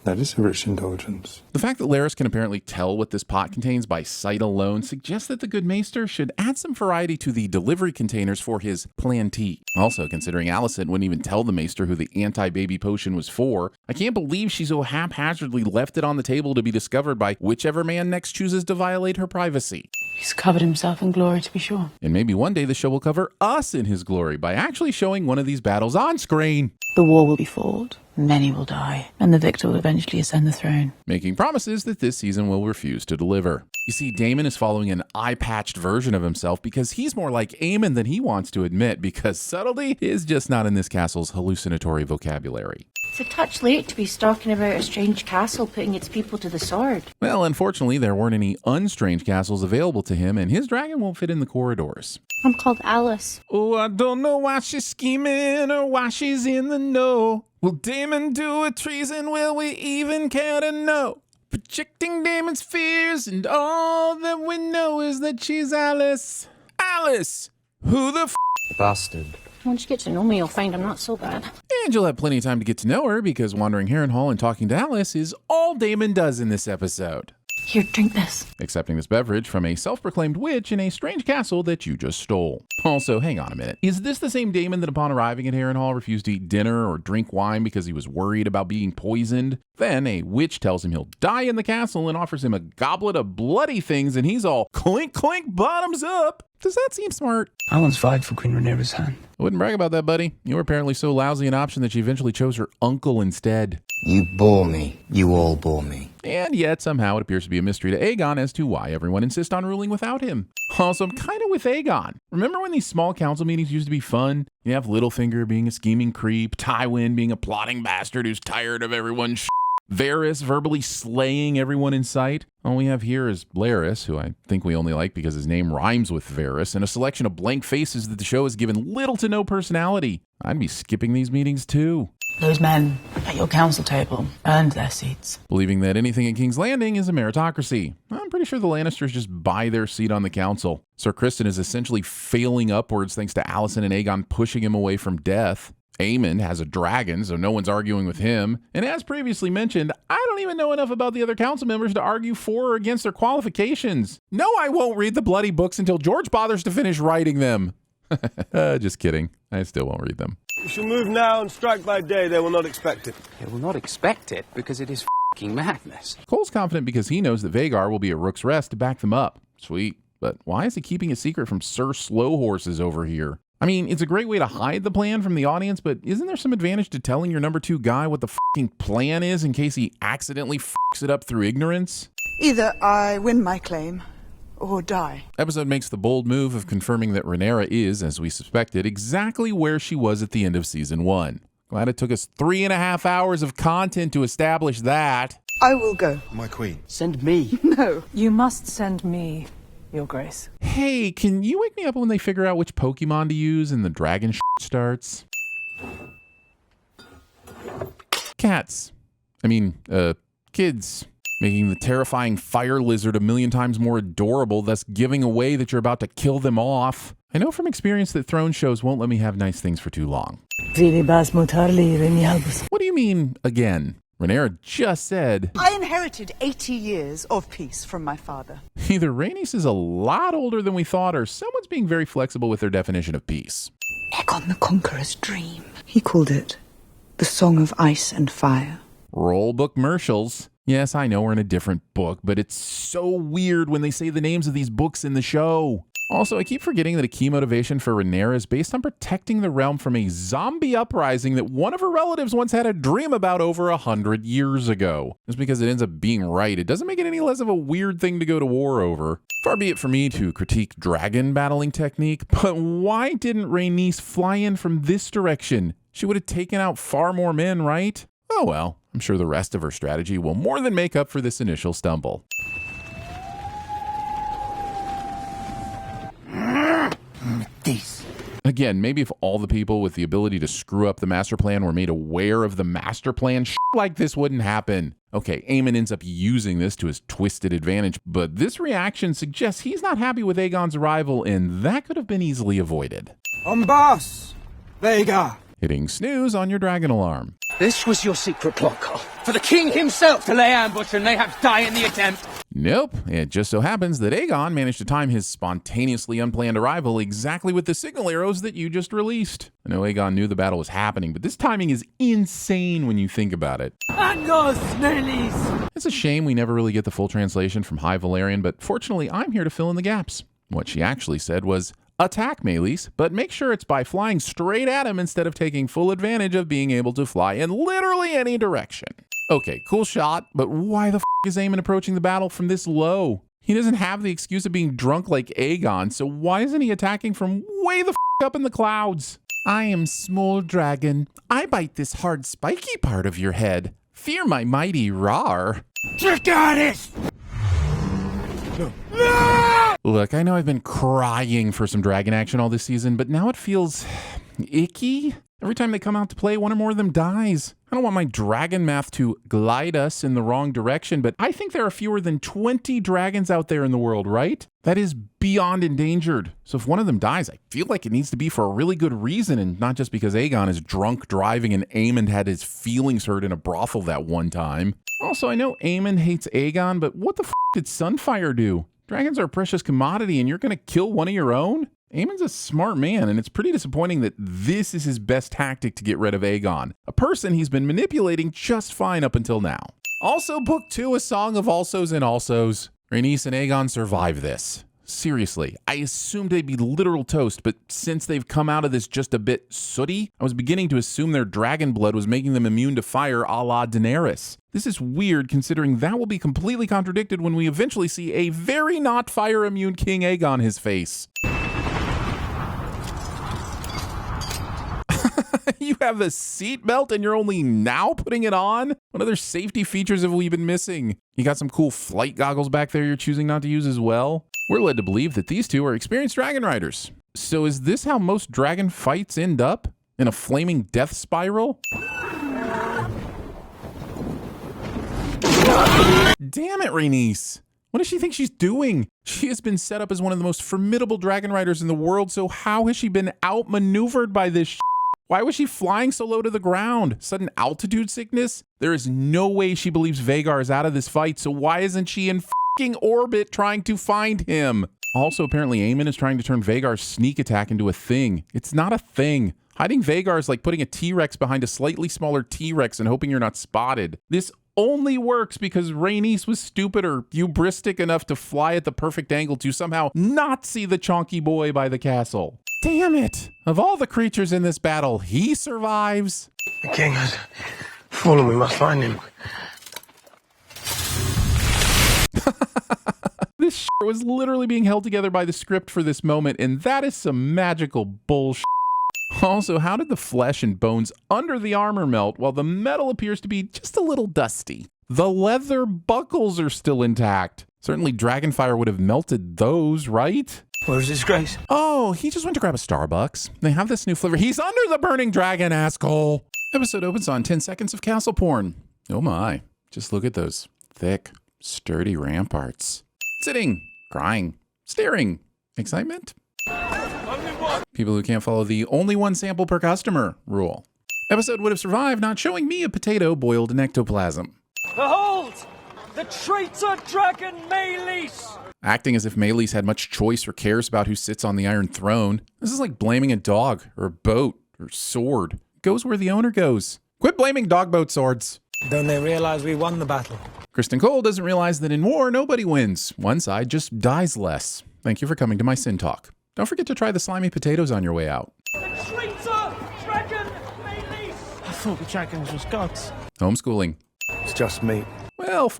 That is a rich indulgence. The fact that Larys can apparently tell what this pot contains by sight alone suggests that the good maester should add some variety to the delivery containers for his plantee. Also, considering Alicent wouldn't even tell the maester who the anti-baby potion was for, I can't believe she so haphazardly left it on the table to be discovered by whichever man next chooses to violate her privacy. He's covered himself in glory, to be sure. And maybe one day the show will cover us in his glory by actually showing one of these battles on screen. The war will be fought, Many will die, and the victor will eventually ascend the throne. Making promises that this season will refuse to deliver. You see, Daemon is following an eye-patched version of himself because he's more like Aemon than he wants to admit, because subtlety is just not in this castle's hallucinatory vocabulary. It's a touch late to be stalking about a strange castle putting its people to the sword. Well, unfortunately, there weren't any unstrange castles available to him, and his dragon won't fit in the corridors. I'm called Alice. Oh, I don't know why she's scheming or why she's in the know. Will Daemon do a treason? Will we even care to know? Projecting Daemon's fears, and all that we know is that she's Alice. Alice! Who the Bastard. Once you get to know me, you'll find I'm not so bad. And you'll have plenty of time to get to know her, because wandering Harrenhal and talking to Alice is all Daemon does in this episode. Here, drink this. Accepting this beverage from a self-proclaimed witch in a strange castle that you just stole. Also, hang on a minute. Is this the same Daemon that upon arriving at Harrenhal refused to eat dinner or drink wine because he was worried about being poisoned? Then a witch tells him he'll die in the castle and offers him a goblet of bloody things, and he's all clink clink bottoms up. Does that seem smart? I once vied for Queen Rhaenyra's hand. I wouldn't brag about that, buddy. You were apparently so lousy an option that she eventually chose her uncle instead. You bore me. You all bore me. And yet, somehow, it appears to be a mystery to Aegon as to why everyone insists on ruling without him. Also, I'm kind of with Aegon. Remember when these small council meetings used to be fun? You have Littlefinger being a scheming creep, Tywin being a plotting bastard who's tired of everyone's Varys verbally slaying everyone in sight. All we have here is Larys, who I think we only like because his name rhymes with Varys, and a selection of blank faces that the show has given little to no personality. I'd be skipping these meetings too. Those men at your council table earned their seats. Believing that anything in King's Landing is a meritocracy. I'm pretty sure the Lannisters just buy their seat on the council. Sir Criston is essentially failing upwards thanks to Alicent and Aegon pushing him away from death. Aemon has a dragon, so no one's arguing with him. And as previously mentioned, I don't even know enough about the other council members to argue for or against their qualifications. No, I won't read the bloody books until George bothers to finish writing them. Just kidding. I still won't read them. We shall move now and strike by day. They will not expect it. They will not expect it because it is f***ing madness. Cole's confident because he knows that Vhagar will be at Rook's Rest to back them up. Sweet. But why is he keeping a secret from Sir Slowhorses over here? I mean, it's a great way to hide the plan from the audience, but isn't there some advantage to telling your number 2 guy what the f***ing plan is in case he accidentally f***s it up through ignorance? Either I win my claim, or die. Episode makes the bold move of confirming that Rhaenyra is, as we suspected, exactly where she was at the end of Season 1. Glad it took us 3.5 hours of content to establish that. I will go. My queen. Send me. No. You must send me, Your Grace. Hey, can you wake me up when they figure out which Pokemon to use and the dragon starts? Cats. Kids. Making the terrifying fire lizard 1,000,000 times more adorable, thus giving away that you're about to kill them off. I know from experience that throne shows won't let me have nice things for too long. What do you mean, again? Rhaenyra just said, I inherited 80 years of peace from my father. Either Rhaenys is a lot older than we thought, or someone's being very flexible with their definition of peace. Aegon the Conqueror's dream. He called it the Song of Ice and Fire. Roll book commercials. Yes, I know we're in a different book, but it's so weird when they say the names of these books in the show. Also, I keep forgetting that a key motivation for Rhaenyra is based on protecting the realm from a zombie uprising that one of her relatives once had a dream about over 100 years ago. Just because it ends up being right, it doesn't make it any less of a weird thing to go to war over. Far be it for me to critique dragon battling technique, but why didn't Rhaenys fly in from this direction? She would have taken out far more men, right? Oh well, I'm sure the rest of her strategy will more than make up for this initial stumble. This. Again, maybe if all the people with the ability to screw up the master plan were made aware of the master plan, like this wouldn't happen. Okay, Aemon ends up using this to his twisted advantage, but this reaction suggests he's not happy with Aegon's arrival, and that could have been easily avoided. Boss! Vhagar! Hitting snooze on your dragon alarm. This was your secret plot, Carl. For the king himself to lay ambush and mayhaps die in the attempt. Nope. It just so happens that Aegon managed to time his spontaneously unplanned arrival exactly with the signal arrows that you just released. I know Aegon knew the battle was happening, but this timing is insane when you think about it. Angos, Nelis! It's a shame we never really get the full translation from High Valyrian, but fortunately I'm here to fill in the gaps. What she actually said was, Attack Melees, but make sure it's by flying straight at him instead of taking full advantage of being able to fly in literally any direction. Okay, cool shot, but why the f is Aemon approaching the battle from this low? He doesn't have the excuse of being drunk like Aegon, so why isn't he attacking from way the f up in the clouds? I am small dragon. I bite this hard spiky part of your head. Fear my mighty roar. Dracarys! Look, I know I've been crying for some dragon action all this season, but now it feels icky. Every time they come out to play, one or more of them dies. I don't want my dragon math to glide us in the wrong direction, but I think there are fewer than 20 dragons out there in the world, right? That is beyond endangered. So if one of them dies, I feel like it needs to be for a really good reason and not just because Aegon is drunk driving and Aemon had his feelings hurt in a brothel that one time. Also, I know Aemon hates Aegon, but what the f did Sunfire do? Dragons are a precious commodity and you're going to kill one of your own? Aemon's a smart man, and it's pretty disappointing that this is his best tactic to get rid of Aegon, a person he's been manipulating just fine up until now. Also, Book 2, A Song of Alsos and Alsos. Rhaenys and Aegon survive this. Seriously, I assumed they'd be literal toast, but since they've come out of this just a bit sooty, I was beginning to assume their dragon blood was making them immune to fire a la Daenerys. This is weird considering that will be completely contradicted when we eventually see a very not fire immune King Aegon his face. You have a seatbelt and you're only now putting it on? What other safety features have we been missing? You got some cool flight goggles back there you're choosing not to use as well? We're led to believe that these two are experienced dragon riders. So is this how most dragon fights end up? In a flaming death spiral? Damn it, Rhaenys. What does she think she's doing? She has been set up as one of the most formidable dragon riders in the world, so how has she been outmaneuvered by this shit? Why was she flying so low to the ground? Sudden altitude sickness? There is no way she believes Vhagar is out of this fight, so why isn't she in f***ing orbit trying to find him? Also, apparently Aemon is trying to turn Vhagar's sneak attack into a thing. It's not a thing. Hiding Vhagar is like putting a T-Rex behind a slightly smaller T-Rex and hoping you're not spotted. This only works because Rhaenys was stupid or hubristic enough to fly at the perfect angle to somehow not see the chonky boy by the castle. Damn it! Of all the creatures in this battle, he survives. The king has fallen. We must find him. This shit was literally being held together by the script for this moment, and that is some magical bullshit. Also, how did the flesh and bones under the armor melt while the metal appears to be just a little dusty? The leather buckles are still intact. Certainly Dragonfire would have melted those, right? Where's his grace? Oh, he just went to grab a Starbucks. They have this new flavor. He's under the burning dragon, asshole. Episode opens on 10 seconds of castle porn. Oh my. Just look at those thick, sturdy ramparts. Sitting, crying, staring, excitement. People who can't follow the only one sample per customer rule. Episode would have survived not showing me a potato boiled in ectoplasm. Behold! The traitor dragon Melees! Acting as if Melees had much choice or cares about who sits on the Iron Throne. This is like blaming a dog, or a boat, or sword. It goes where the owner goes. Quit blaming dog boat swords. Don't they realize we won the battle? Kristen Cole doesn't realize that in war, nobody wins. One side just dies less. Thank you for coming to my Sin Talk. Don't forget to try the slimy potatoes on your way out. The traitor dragon Melees! I thought the dragons was gods. Homeschooling. It's just meat. Well,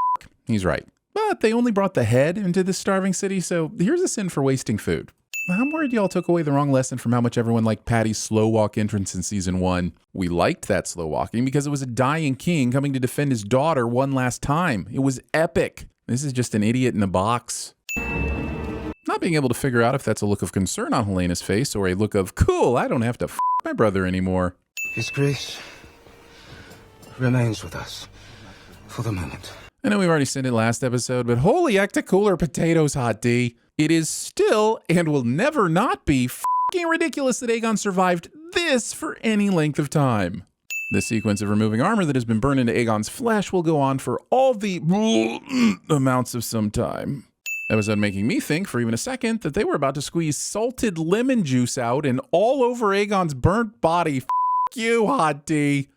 he's right. But they only brought the head into this starving city, so here's a sin for wasting food. I'm worried y'all took away the wrong lesson from how much everyone liked Patty's slow walk entrance in season 1. We liked that slow walking because it was a dying king coming to defend his daughter one last time. It was epic. This is just an idiot in a box. Not being able to figure out if that's a look of concern on Helena's face or a look of, cool, I don't have to f my brother anymore. His grace remains with us for the moment. I know we've already said it last episode, but holy ecto-cooler potatoes, Hot D. It is still, and will never not be, f***ing ridiculous that Aegon survived this for any length of time. This sequence of removing armor that has been burned into Aegon's flesh will go on for all the amounts of some time. Episode making me think for even a second that they were about to squeeze salted lemon juice out and all over Aegon's burnt body. F*** you, Hot D.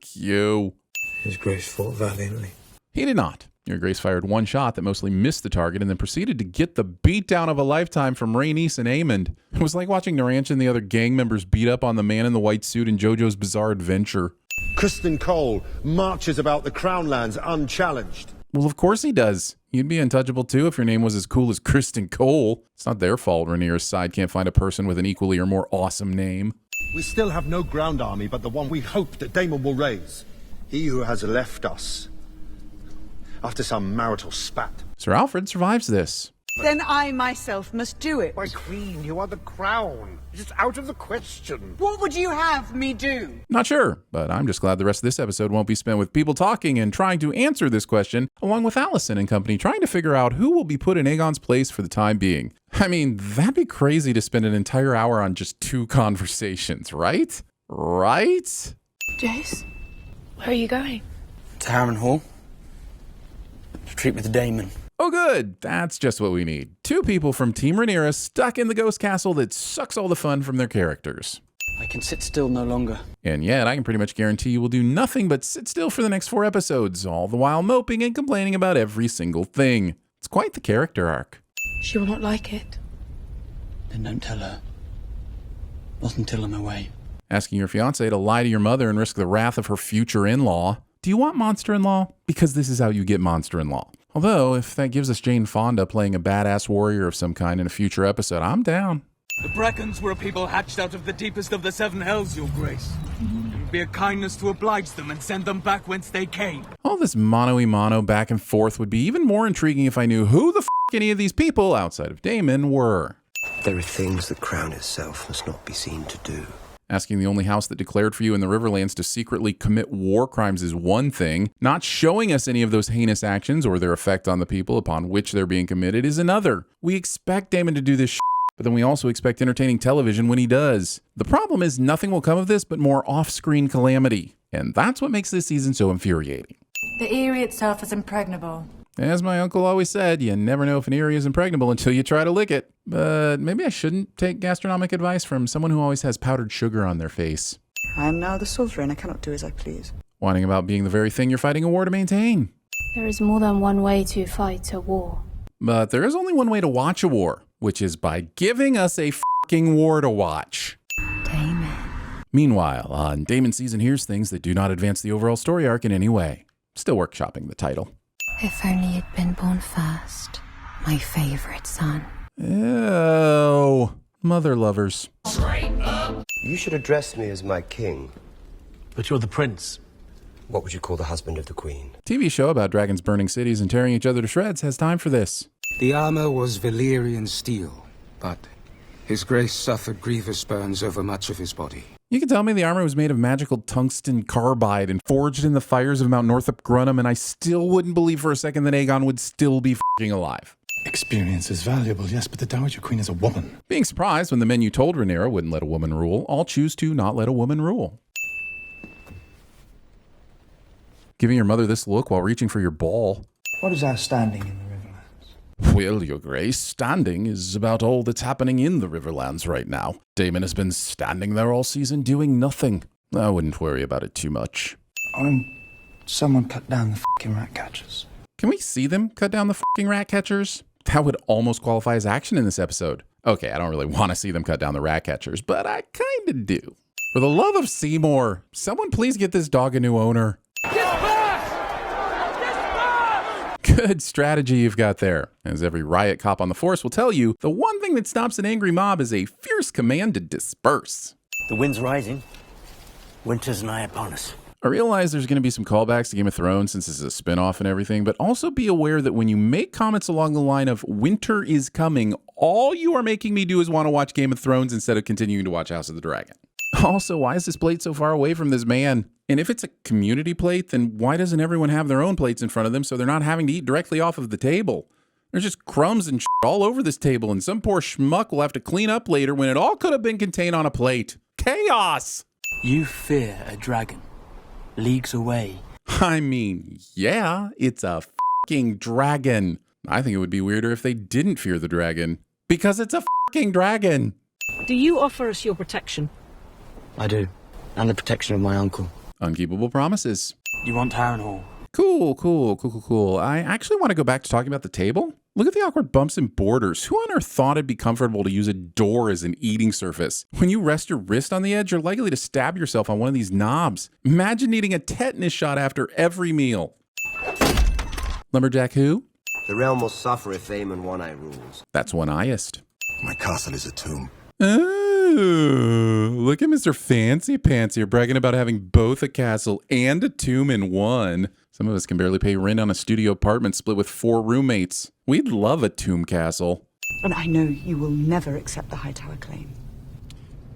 F*** you. His grace fought valiantly. He did not. Your Grace fired one shot that mostly missed the target and then proceeded to get the beatdown of a lifetime from Rhaenys and Aemond. It was like watching Narancha and the other gang members beat up on the man in the white suit in JoJo's Bizarre Adventure. Kristen Cole marches about the Crown Lands unchallenged. Well, of course he does. You'd be untouchable too if your name was as cool as Kristen Cole. It's not their fault Rhaenyra's side can't find a person with an equally or more awesome name. We still have no ground army but the one we hope that Daemon will raise. He who has left us after some marital spat. Sir Alfred survives this. Then I myself must do it. My queen, you are the crown. It is out of the question. What would you have me do? Not sure, but I'm just glad the rest of this episode won't be spent with people talking and trying to answer this question, along with Allison and company trying to figure out who will be put in Aegon's place for the time being. I mean, that'd be crazy to spend an entire hour on just 2 conversations, right? Right? Jace, where are you going? To Harrenhal. To treat with the Daemon. Oh good, that's just what we need. 2 people from Team Rhaenyra stuck in the ghost castle that sucks all the fun from their characters. I can sit still no longer. And yet, I can pretty much guarantee you will do nothing but sit still for the next 4 episodes, all the while moping and complaining about every single thing. It's quite the character arc. She will not like it. Then don't tell her. Not until I'm away. Asking your fiancé to lie to your mother and risk the wrath of her future in-law. Do you want monster-in-law? Because this is how you get monster-in-law. Although, if that gives us Jane Fonda playing a badass warrior of some kind in a future episode, I'm down. The Brackens were a people hatched out of the deepest of the 7 hells, Your Grace. It would be a kindness to oblige them and send them back whence they came. All this mano-y-mano back and forth would be even more intriguing if I knew who the f*** any of these people, outside of Daemon, were. There are things the crown itself must not be seen to do. Asking the only house that declared for you in the Riverlands to secretly commit war crimes is one thing. Not showing us any of those heinous actions or their effect on the people upon which they're being committed is another. We expect Daemon to do this shit, but then we also expect entertaining television when he does. The problem is nothing will come of this but more off-screen calamity. And that's what makes this season so infuriating. The Eyrie itself is impregnable. As my uncle always said, you never know if an Eyrie is impregnable until you try to lick it. But maybe I shouldn't take gastronomic advice from someone who always has powdered sugar on their face. I am now the sovereign. I cannot do as I please. Whining about being the very thing you're fighting a war to maintain. There is more than one way to fight a war. But there is only one way to watch a war, which is by giving us a f***ing war to watch. Daemon. Meanwhile, on Daemon Season Here's Things that do not advance the overall story arc in any way. Still workshopping the title. If only you'd been born first, my favorite son. Ew. Mother lovers. You should address me as my king. But you're the prince. What would you call the husband of the queen? TV show about dragons burning cities and tearing each other to shreds has time for this. The armor was Valyrian steel, but His Grace suffered grievous burns over much of his body. You can tell me the armor was made of magical tungsten carbide and forged in the fires of Mount Northrop Grunham, and I still wouldn't believe for a second that Aegon would still be f***ing alive. Experience is valuable, yes, but the Dowager Queen is a woman. Being surprised when the men you told Rhaenyra wouldn't let a woman rule, all choose to not let a woman rule. Giving your mother this look while reaching for your ball. What is our standing in the Riverlands? Well, Your Grace, standing is about all that's happening in the Riverlands right now. Daemon has been standing there all season doing nothing. I wouldn't worry about it too much. Someone cut down the f***ing rat catchers. Can we see them cut down the f***ing rat catchers? That would almost qualify as action in this episode. Okay, I don't really want to see them cut down the rat catchers, but I kinda do. For the love of Seymour, someone please get this dog a new owner. Good strategy you've got there. As every riot cop on the force will tell you, the one thing that stops an angry mob is a fierce command to disperse. The wind's rising. Winter's nigh upon us. I realize there's going to be some callbacks to Game of Thrones since this is a spin-off and everything, but also be aware that when you make comments along the line of winter is coming, all you are making me do is want to watch Game of Thrones instead of continuing to watch House of the Dragon. Also, why is this plate so far away from this man? And if it's a community plate, then why doesn't everyone have their own plates in front of them so they're not having to eat directly off of the table? There's just crumbs and shit all over this table, and some poor schmuck will have to clean up later when it all could have been contained on a plate. Chaos! You fear a dragon. Leagues away. I mean, yeah, it's a f***ing dragon. I think it would be weirder if they didn't fear the dragon. Because it's a f***ing dragon. Do you offer us your protection? I do. And the protection of my uncle. Unkeepable promises. You want Harrenhal? Cool. I actually want to go back to talking about the table. Look at the awkward bumps and borders. Who on earth thought it'd be comfortable to use a door as an eating surface? When you rest your wrist on the edge, you're likely to stab yourself on one of these knobs. Imagine needing a tetanus shot after every meal. Lumberjack who? The realm will suffer if Aemon One-Eye rules. That's one-eyest. My castle is a tomb. Oh, look at Mr. Fancy Pants here bragging about having both a castle and a tomb in one. Some of us can barely pay rent on a studio apartment split with 4 roommates. We'd love a tomb castle. And I know you will never accept the Hightower claim.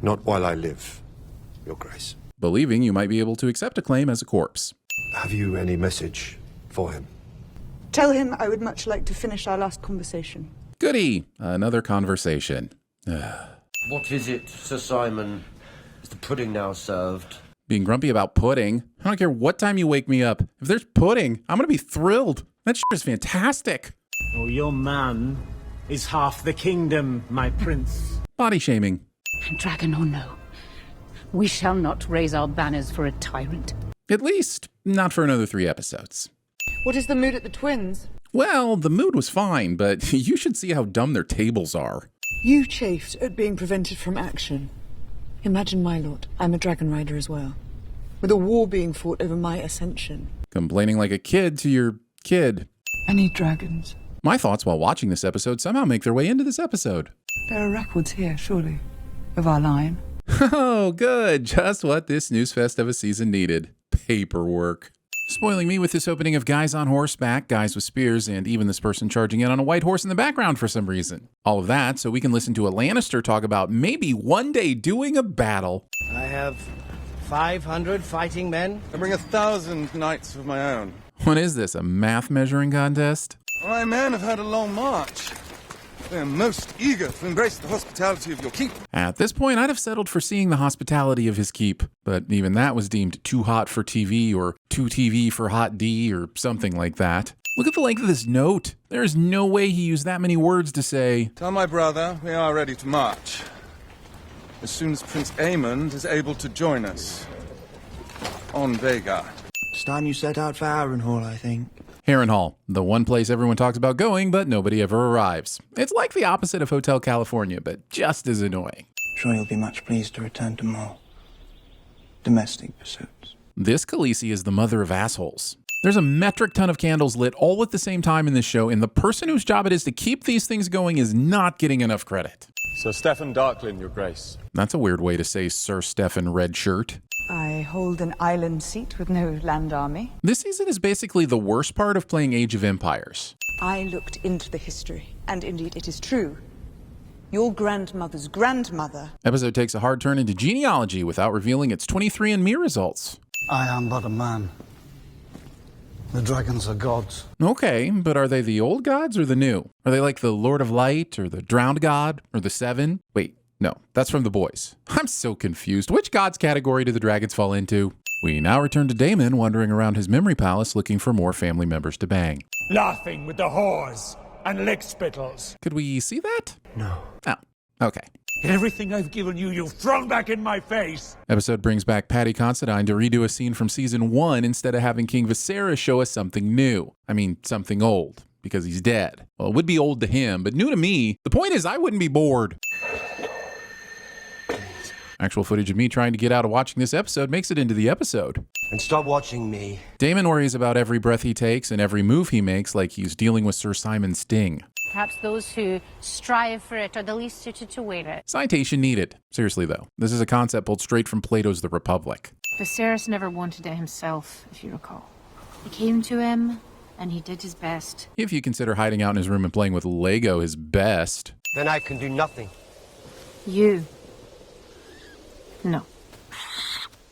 Not while I live, Your Grace. Believing you might be able to accept a claim as a corpse. Have you any message for him? Tell him I would much like to finish our last conversation. Goody, another conversation. What is it, Sir Simon? Is the pudding now served? Being grumpy about pudding? I don't care what time you wake me up. If there's pudding, I'm gonna be thrilled. That shit is fantastic. Oh, your man is half the kingdom, my prince. Body shaming. Dragon or no, we shall not raise our banners for a tyrant. At least, not for another 3 episodes. What is the mood at the twins? Well, the mood was fine, but you should see how dumb their tables are. You chafed at being prevented from action. Imagine, my lord, I'm a dragon rider as well, with a war being fought over my ascension. Complaining like a kid to your kid. I need dragons. My thoughts while watching this episode somehow make their way into this episode. There are records here, surely, of our line. Oh, good. Just what this Newsfest of a season needed. Paperwork. Spoiling me with this opening of guys on horseback, guys with spears, and even this person charging in on a white horse in the background for some reason. All of that so we can listen to a Lannister talk about maybe one day doing a battle. I have 500 fighting men. I bring 1,000 knights of my own. What is this, a math measuring contest? My men have had a long march. They are most eager to embrace the hospitality of your keep. At this point, I'd have settled for seeing the hospitality of his keep, but even that was deemed too hot for TV or too TV for hot D or something like that. Look at the length of this note. There's no way he used that many words to say, Tell my brother we are ready to march. As soon as Prince Aemond is able to join us. On Vhagar. It's time you set out for Harrenhal, I think. Harrenhal, the one place everyone talks about going, but nobody ever arrives. It's like the opposite of Hotel California, but just as annoying. Sure you'll be much pleased to return to more domestic pursuits. This Khaleesi is the mother of assholes. There's a metric ton of candles lit all at the same time in this show, and the person whose job it is to keep these things going is not getting enough credit. Sir Stefan Darklin, Your Grace. That's a weird way to say Sir Stefan Redshirt. I hold an island seat with no land army. This season is basically the worst part of playing Age of Empires. I looked into the history, and indeed it is true. Your grandmother's grandmother. Episode takes a hard turn into genealogy without revealing its 23andMe results. I am but a man. The dragons are gods. Okay, but are they the old gods or the new? Are they like the Lord of Light or the Drowned God or the Seven? Wait, no, that's from The Boys. I'm so confused. Which gods category do the dragons fall into? We now return to Daemon wandering around his memory palace looking for more family members to bang. Laughing with the whores and lickspittles. Could we see that? No. Oh, okay. Everything I've given you, you've thrown back in my face. Episode brings back Paddy Considine to redo a scene from season 1 instead of having King Viserys show us something new. I mean, something old, because he's dead. Well, it would be old to him, but new to me. The point is, I wouldn't be bored. Actual footage of me trying to get out of watching this episode makes it into the episode. And stop watching me. Daemon worries about every breath he takes and every move he makes like he's dealing with Sir Simon Sting. Perhaps those who strive for it are the least suited to wear it. Citation needed. Seriously though, this is a concept pulled straight from Plato's The Republic. Viserys never wanted it himself, if you recall. He came to him, and he did his best. If you consider hiding out in his room and playing with Lego his best. Then I can do nothing. You. No.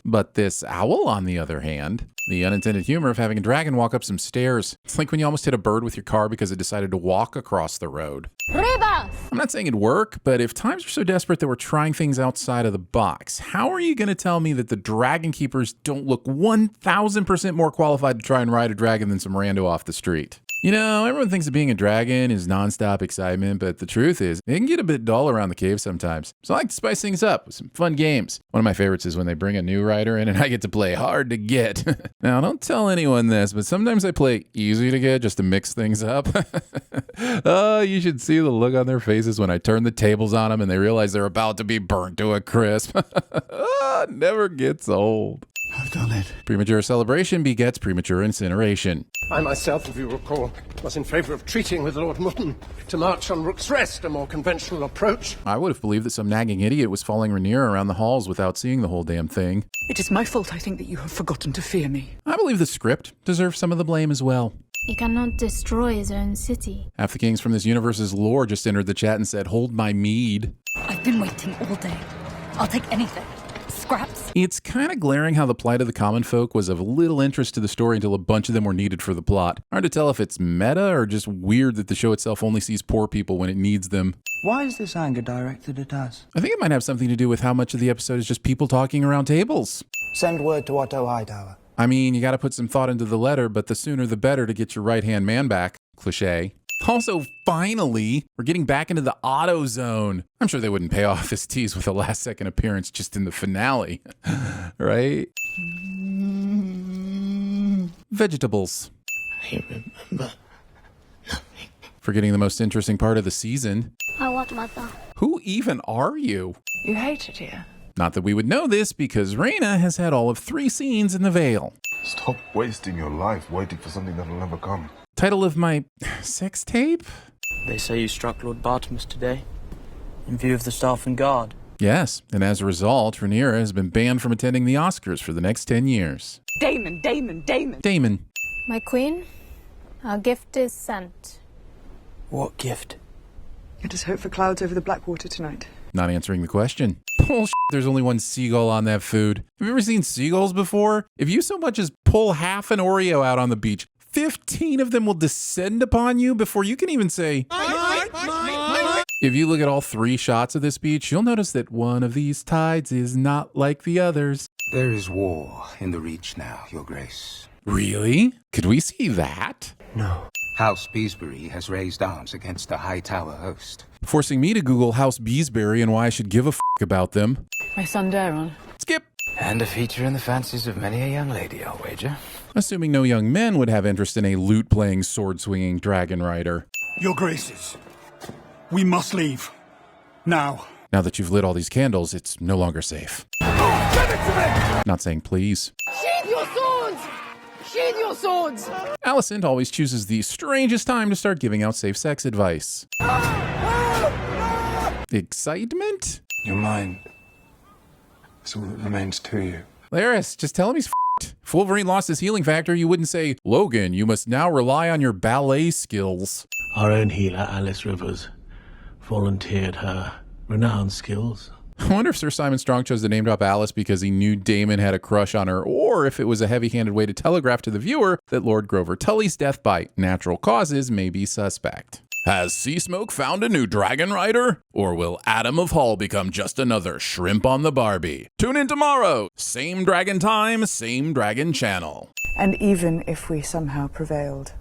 But this owl, on the other hand, the unintended humor of having a dragon walk up some stairs. It's like when you almost hit a bird with your car because it decided to walk across the road. Rebas! I'm not saying it'd work, but if times are so desperate that we're trying things outside of the box, how are you going to tell me that the dragon keepers don't look 1,000% more qualified to try and ride a dragon than some rando off the street? You know, everyone thinks that being a dragon is nonstop excitement, but the truth is, it can get a bit dull around the cave sometimes. So I like to spice things up with some fun games. One of my favorites is when they bring a new rider in and I get to play hard to get. Now, don't tell anyone this, but sometimes I play easy to get just to mix things up. Oh, you should see the look on their faces when I turn the tables on them and they realize they're about to be burnt to a crisp. Never gets old. I've done it. Premature celebration begets premature incineration. I myself, if you recall, was in favour of treating with Lord Mutton to march on Rook's Rest, a more conventional approach. I would have believed that some nagging idiot was following Rhaenyra around the halls without seeing the whole damn thing. It is my fault, I think, that you have forgotten to fear me. I believe the script deserves some of the blame as well. He cannot destroy his own city. Half the kings from this universe's lore just entered the chat and said, "Hold my mead." I've been waiting all day. I'll take anything. Scraps. It's kind of glaring how the plight of the common folk was of little interest to the story until a bunch of them were needed for the plot. Hard to tell if it's meta or just weird that the show itself only sees poor people when it needs them. Why is this anger directed at us? I think it might have something to do with how much of the episode is just people talking around tables. Send word to Otto Hightower. I mean, you gotta put some thought into the letter, but the sooner the better to get your right-hand man back. Cliché. Also, finally, we're getting back into the auto zone. I'm sure they wouldn't pay off this tease with a last-second appearance just in the finale, right? Vegetables. I remember. Forgetting the most interesting part of the season. What, Mother? Who even are you? You hate it here. Not that we would know this, because Rhaena has had all of 3 scenes in the Vale. Stop wasting your life waiting for something that'll never come. Title of my sex tape? They say you struck Lord Bartimus today, in view of the staff and guard. Yes, and as a result, Rhaenyra has been banned from attending the Oscars for the next 10 years. Damon! Damon. My queen, our gift is sent. What gift? Let us hope for clouds over the Blackwater tonight. Not answering the question. Bullshit, there's only one seagull on that food. Have you ever seen seagulls before? If you so much as pull half an Oreo out on the beach, 15 of them will descend upon you before you can even say, If you look at all 3 shots of this beach, you'll notice that one of these tides is not like the others. There is war in the Reach now, Your Grace. Really? Could we see that? No. House Beesbury has raised arms against the Hightower host. Forcing me to Google House Beesbury and why I should give a about them. My son Daron. Skip. And a feature in the fancies of many a young lady, I'll wager. Assuming no young men would have interest in a lute-playing, sword-swinging dragon rider. Your Graces, we must leave. Now. Now that you've lit all these candles, it's no longer safe. Not saying please. Sheathe your swords! Sheathe your swords! Alicent always chooses the strangest time to start giving out safe sex advice. Excitement? Your mind is all that remains to you. Laris, just tell him he's f***ed. If Wolverine lost his healing factor, you wouldn't say, Logan, you must now rely on your ballet skills. Our own healer, Alice Rivers, volunteered her renowned skills. I wonder if Sir Simon Strong chose to name drop Alice because he knew Damon had a crush on her, or if it was a heavy-handed way to telegraph to the viewer that Lord Grover Tully's death by natural causes may be suspect. Has Seasmoke found a new dragon rider? Or will Adam of Hull become just another shrimp on the Barbie? Tune in tomorrow. Same dragon time, same dragon channel. And even if we somehow prevailed,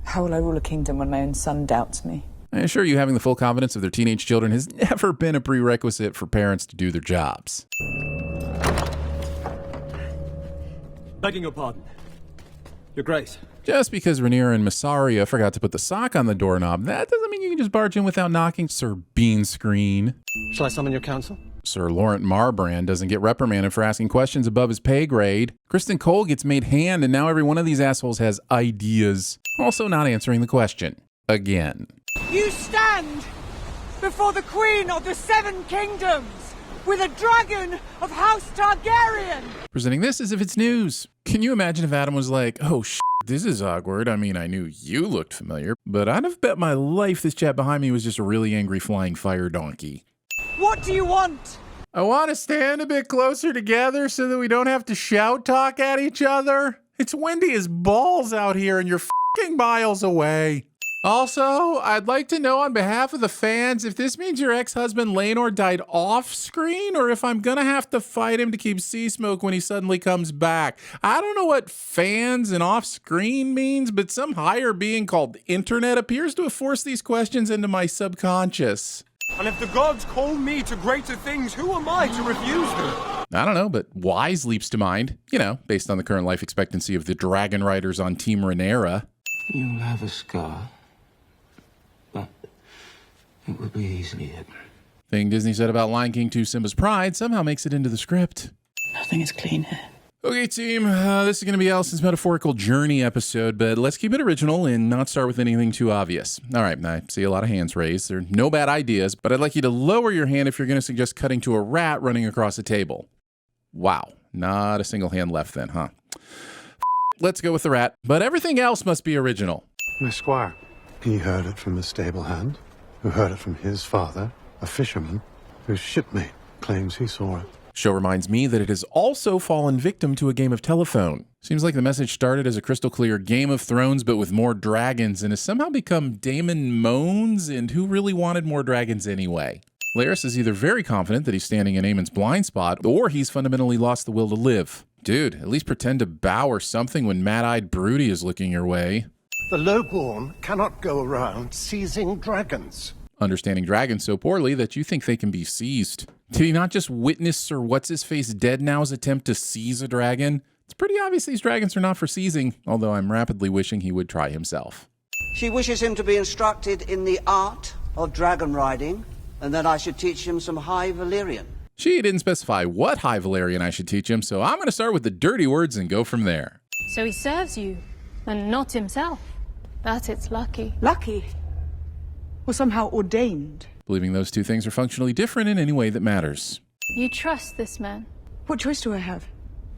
how will I rule a kingdom when my own son doubts me? I assure you, having the full confidence of their teenage children has never been a prerequisite for parents to do their jobs. Begging your pardon. Your Grace. Just because Rhaenyra and Massaria forgot to put the sock on the doorknob, that doesn't mean you can just barge in without knocking, Sir Beanscreen. Shall I summon your counsel? Sir Laurent Marbrand doesn't get reprimanded for asking questions above his pay grade. Kristen Cole gets made hand, and now every one of these assholes has ideas. Also not answering the question. Again. You stand before the Queen of the Seven Kingdoms with a dragon of House Targaryen. Presenting this as if it's news. Can you imagine if Adam was like, oh this is awkward. I mean, I knew you looked familiar, but I'd have bet my life this chap behind me was just a really angry flying fire donkey. What do you want? I want to stand a bit closer together so that we don't have to shout talk at each other. It's windy as balls out here and you're f***ing miles away. Also, I'd like to know on behalf of the fans if this means your ex-husband Laenor died off-screen or if I'm gonna have to fight him to keep Seasmoke when he suddenly comes back. I don't know what fans and off-screen means, but some higher being called Internet appears to have forced these questions into my subconscious. And if the gods call me to greater things, who am I to refuse them? I don't know, but wise leaps to mind. You know, based on the current life expectancy of the dragon riders on Team Rhaenyra. You'll have a scar, but it will be easily hidden. Thing Disney said about Lion King 2 Simba's Pride somehow makes it into the script. Nothing is clean here. Okay, team, this is going to be Allison's metaphorical journey episode, but let's keep it original and not start with anything too obvious. All right, I see a lot of hands raised. There are no bad ideas, but I'd like you to lower your hand if you're going to suggest cutting to a rat running across a table. Wow, not a single hand left then, huh? Let's go with the rat, but everything else must be original. My squire. He heard it from a stable hand, who heard it from his father, a fisherman, whose shipmate claims he saw it. Show reminds me that it has also fallen victim to a game of telephone. Seems like the message started as a crystal clear Game of Thrones, but with more dragons, and has somehow become Daemon moans, and who really wanted more dragons anyway? Larys is either very confident that he's standing in Aemon's blind spot, or he's fundamentally lost the will to live. Dude, at least pretend to bow or something when mad-eyed Broody is looking your way. The lowborn cannot go around seizing dragons. Understanding dragons so poorly that you think they can be seized. Did he not just witness Sir What's-His-Face Dead Now's attempt to seize a dragon? It's pretty obvious these dragons are not for seizing, although I'm rapidly wishing he would try himself. She wishes him to be instructed in the art of dragon riding, and then I should teach him some High Valyrian. She didn't specify what High Valyrian I should teach him, so I'm going to start with the dirty words and go from there. So he serves you, and not himself. That it's lucky. Lucky? Or somehow ordained? Believing those two things are functionally different in any way that matters. You trust this man? What choice do I have?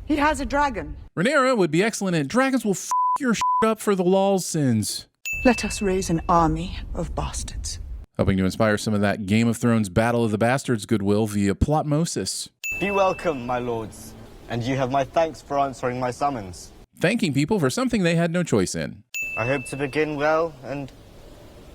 He has a dragon. Rhaenyra would be excellent at dragons will f your up for the lol's sins. Let us raise an army of bastards. Hoping to inspire some of that Game of Thrones Battle of the Bastards goodwill via plotmosis. Be welcome, my lords, and you have my thanks for answering my summons. Thanking people for something they had no choice in. I hope to begin well and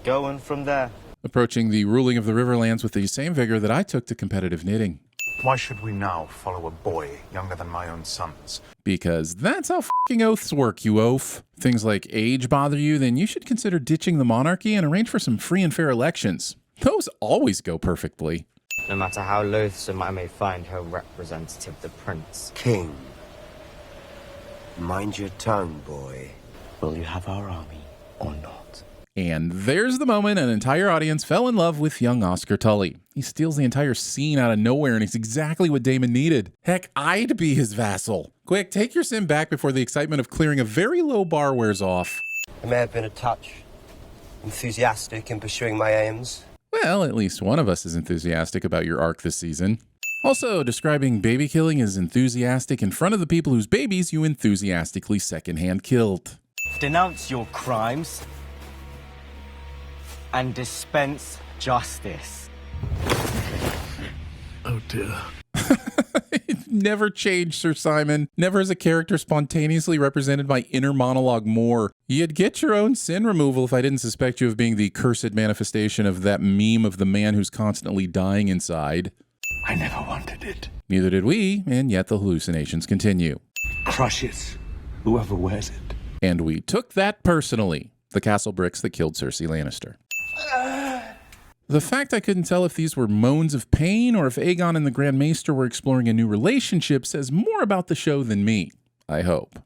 go on from there. Approaching the ruling of the Riverlands with the same vigor that I took to competitive knitting. Why should we now follow a boy younger than my own sons? Because that's how f***ing oaths work, you oaf. Things like age bother you, then you should consider ditching the monarchy and arrange for some free and fair elections. Those always go perfectly. No matter how loathsome I may find her representative, the prince. King, mind your tongue, boy. Will you have our army or not? And there's the moment an entire audience fell in love with young Oscar Tully. He steals the entire scene out of nowhere, and it's exactly what Daemon needed. Heck, I'd be his vassal. Quick, take your sim back before the excitement of clearing a very low bar wears off. I may have been a touch enthusiastic in pursuing my aims. Well, at least one of us is enthusiastic about your arc this season. Also, describing baby killing as enthusiastic in front of the people whose babies you enthusiastically secondhand killed. Denounce your crimes and dispense justice. Oh dear. Never changed, Sir Simon. Never as a character spontaneously represented by inner monologue more. You'd get your own sin removal if I didn't suspect you of being the cursed manifestation of that meme of the man who's constantly dying inside. I never wanted it. Neither did we, and yet the hallucinations continue. Crush it, whoever wears it. And we took that personally. The castle bricks that killed Cersei Lannister. The fact I couldn't tell if these were moans of pain or if Aegon and the Grand Maester were exploring a new relationship says more about the show than me, I hope.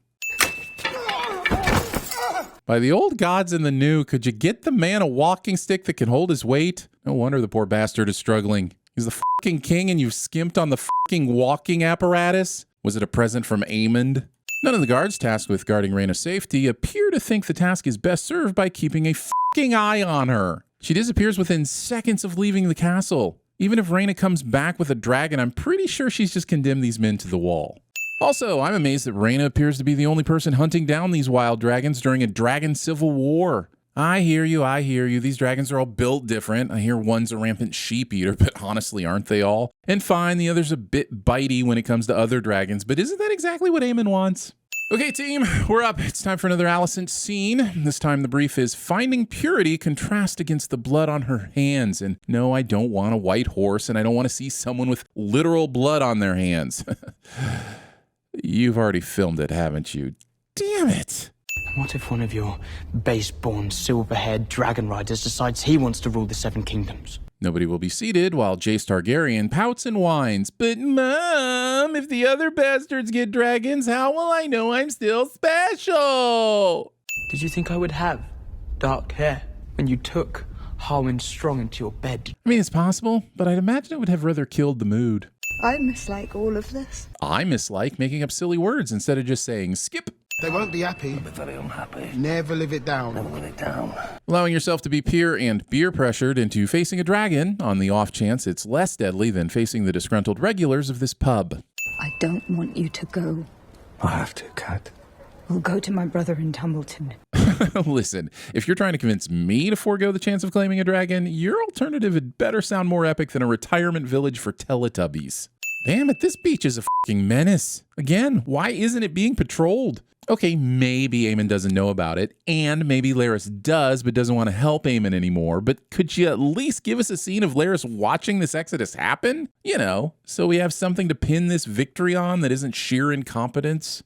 By the old gods and the new, could you get the man a walking stick that can hold his weight? No wonder the poor bastard is struggling. He's the fucking king and you've skimped on the fucking walking apparatus? Was it a present from Aemond? None of the guards tasked with guarding Rhaena's safety appear to think the task is best served by keeping a fucking eye on her. She disappears within seconds of leaving the castle. Even if Rhaena comes back with a dragon, I'm pretty sure she's just condemned these men to the wall. Also, I'm amazed that Rhaena appears to be the only person hunting down these wild dragons during a dragon civil war. I hear you. These dragons are all built different. I hear one's a rampant sheep eater, but honestly, aren't they all? And fine, the other's a bit bitey when it comes to other dragons, but isn't that exactly what Aemon wants? Okay, team, we're up. It's time for another Alicent scene. This time the brief is finding purity contrast against the blood on her hands. And no, I don't want a white horse, and I don't want to see someone with literal blood on their hands. You've already filmed it, haven't you? Damn it. What if one of your base-born, silver-haired dragon riders decides he wants to rule the Seven Kingdoms? Nobody will be seated while Jace Targaryen pouts and whines. But Mom, if the other bastards get dragons, how will I know I'm still special? Did you think I would have dark hair when you took Harwin Strong into your bed? I mean, it's possible, but I'd imagine it would have rather killed the mood. I mislike all of this. I mislike making up silly words instead of just saying skip. They won't be happy. They'll be very unhappy. Never live it down. Never live it down. Allowing yourself to be peer and beer pressured into facing a dragon on the off chance it's less deadly than facing the disgruntled regulars of this pub. I don't want you to go. I have to, Kat. We'll go to my brother in Tumbleton. Listen, if you're trying to convince me to forego the chance of claiming a dragon, your alternative had better sound more epic than a retirement village for Teletubbies. Damn it, this beach is a fucking menace. Again, why isn't it being patrolled? Okay, maybe Aemon doesn't know about it, and maybe Larys does, but doesn't want to help Aemon anymore. But could you at least give us a scene of Larys watching this exodus happen? You know, so we have something to pin this victory on that isn't sheer incompetence.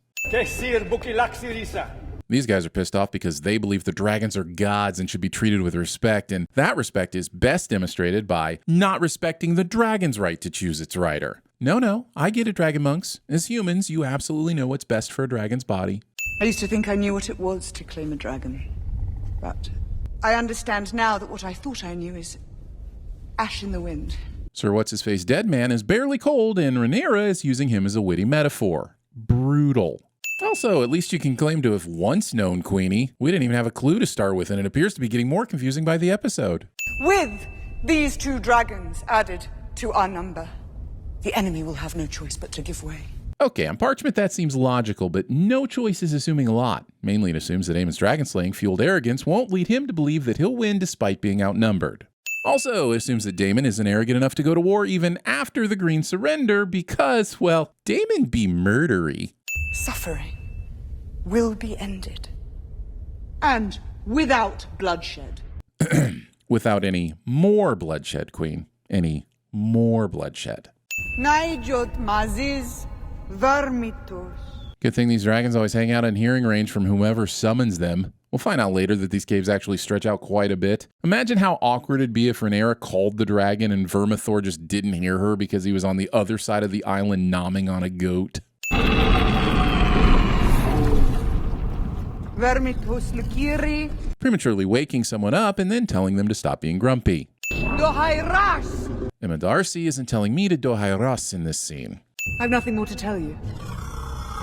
These guys are pissed off because they believe the dragons are gods and should be treated with respect, and that respect is best demonstrated by not respecting the dragon's right to choose its rider. No, I get it, dragon monks. As humans, you absolutely know what's best for a dragon's body. I used to think I knew what it was to claim a dragon. But I understand now that what I thought I knew is ash in the wind. Sir What's-His-Face Dead Man is barely cold, and Rhaenyra is using him as a witty metaphor. Brutal. Also, at least you can claim to have once known Queenie. We didn't even have a clue to start with, and it appears to be getting more confusing by the episode. With these 2 dragons added to our number, the enemy will have no choice but to give way. Okay, on parchment that seems logical, but no choice is assuming a lot. Mainly it assumes that Aemon's dragon-slaying fueled arrogance won't lead him to believe that he'll win despite being outnumbered. Also assumes that Daemon isn't arrogant enough to go to war even after the Green surrender because, well, Daemon be murdery. Suffering will be ended. And without bloodshed. Without any more bloodshed, Queen. Any more bloodshed. Naijot Maziz Vermitos. Good thing these dragons always hang out in hearing range from whomever summons them. We'll find out later that these caves actually stretch out quite a bit. Imagine how awkward it'd be if Rhaenyra called the dragon and Vermithor just didn't hear her because he was on the other side of the island nomming on a goat. Vermitos Lukiri. Prematurely waking someone up and then telling them to stop being grumpy. Dohairas. Emma Darcy isn't telling me to Dohairas in this scene. I've nothing more to tell you.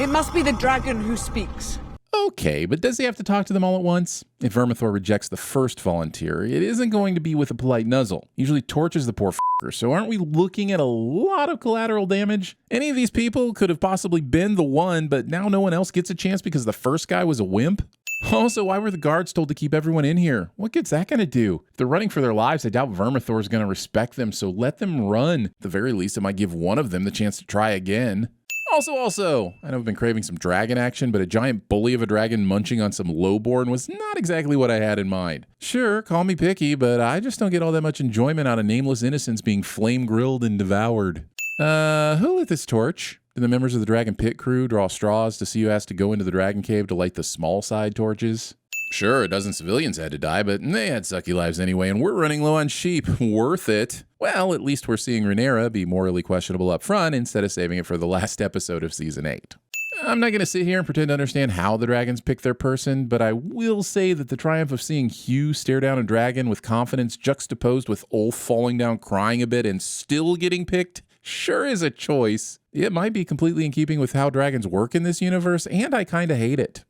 It must be the dragon who speaks. Okay, but does he have to talk to them all at once? If Vermithor rejects the first volunteer, it isn't going to be with a polite nuzzle. He usually torches the poor f***er, so aren't we looking at a lot of collateral damage? Any of these people could have possibly been the one, but now no one else gets a chance because the first guy was a wimp? Also, why were the guards told to keep everyone in here? What good's that going to do? If they're running for their lives, I doubt Vermithor is going to respect them, so let them run. At the very least, it might give one of them the chance to try again. Also, I know I've been craving some dragon action, but a giant bully of a dragon munching on some lowborn was not exactly what I had in mind. Sure, call me picky, but I just don't get all that much enjoyment out of nameless innocents being flame-grilled and devoured. Who lit this torch? Did the members of the Dragon Pit crew draw straws to see who has to go into the Dragon Cave to light the small side torches? Sure, a dozen civilians had to die, but they had sucky lives anyway, and we're running low on sheep. Worth it. Well, at least we're seeing Rhaenyra be morally questionable up front instead of saving it for the last episode of Season 8. I'm not going to sit here and pretend to understand how the dragons pick their person, but I will say that the triumph of seeing Hugh stare down a dragon with confidence juxtaposed with Ulf falling down crying a bit and still getting picked sure is a choice. It might be completely in keeping with how dragons work in this universe, and I kind of hate it.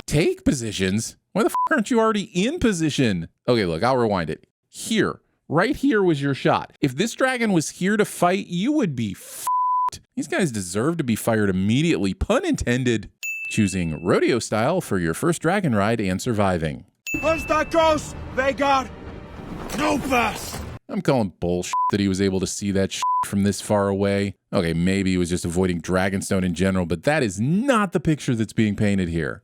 Take positions? Why the f*** aren't you already in position? Okay, look, I'll rewind it. Here. Right here was your shot. If this dragon was here to fight, you would be f***ed. These guys deserve to be fired immediately, pun intended. Choosing rodeo style for your first dragon ride and surviving. Once that goes, Vhagar, no pass. I'm calling bullshit that he was able to see that shit from this far away. Okay, maybe he was just avoiding Dragonstone in general, but that is not the picture that's being painted here.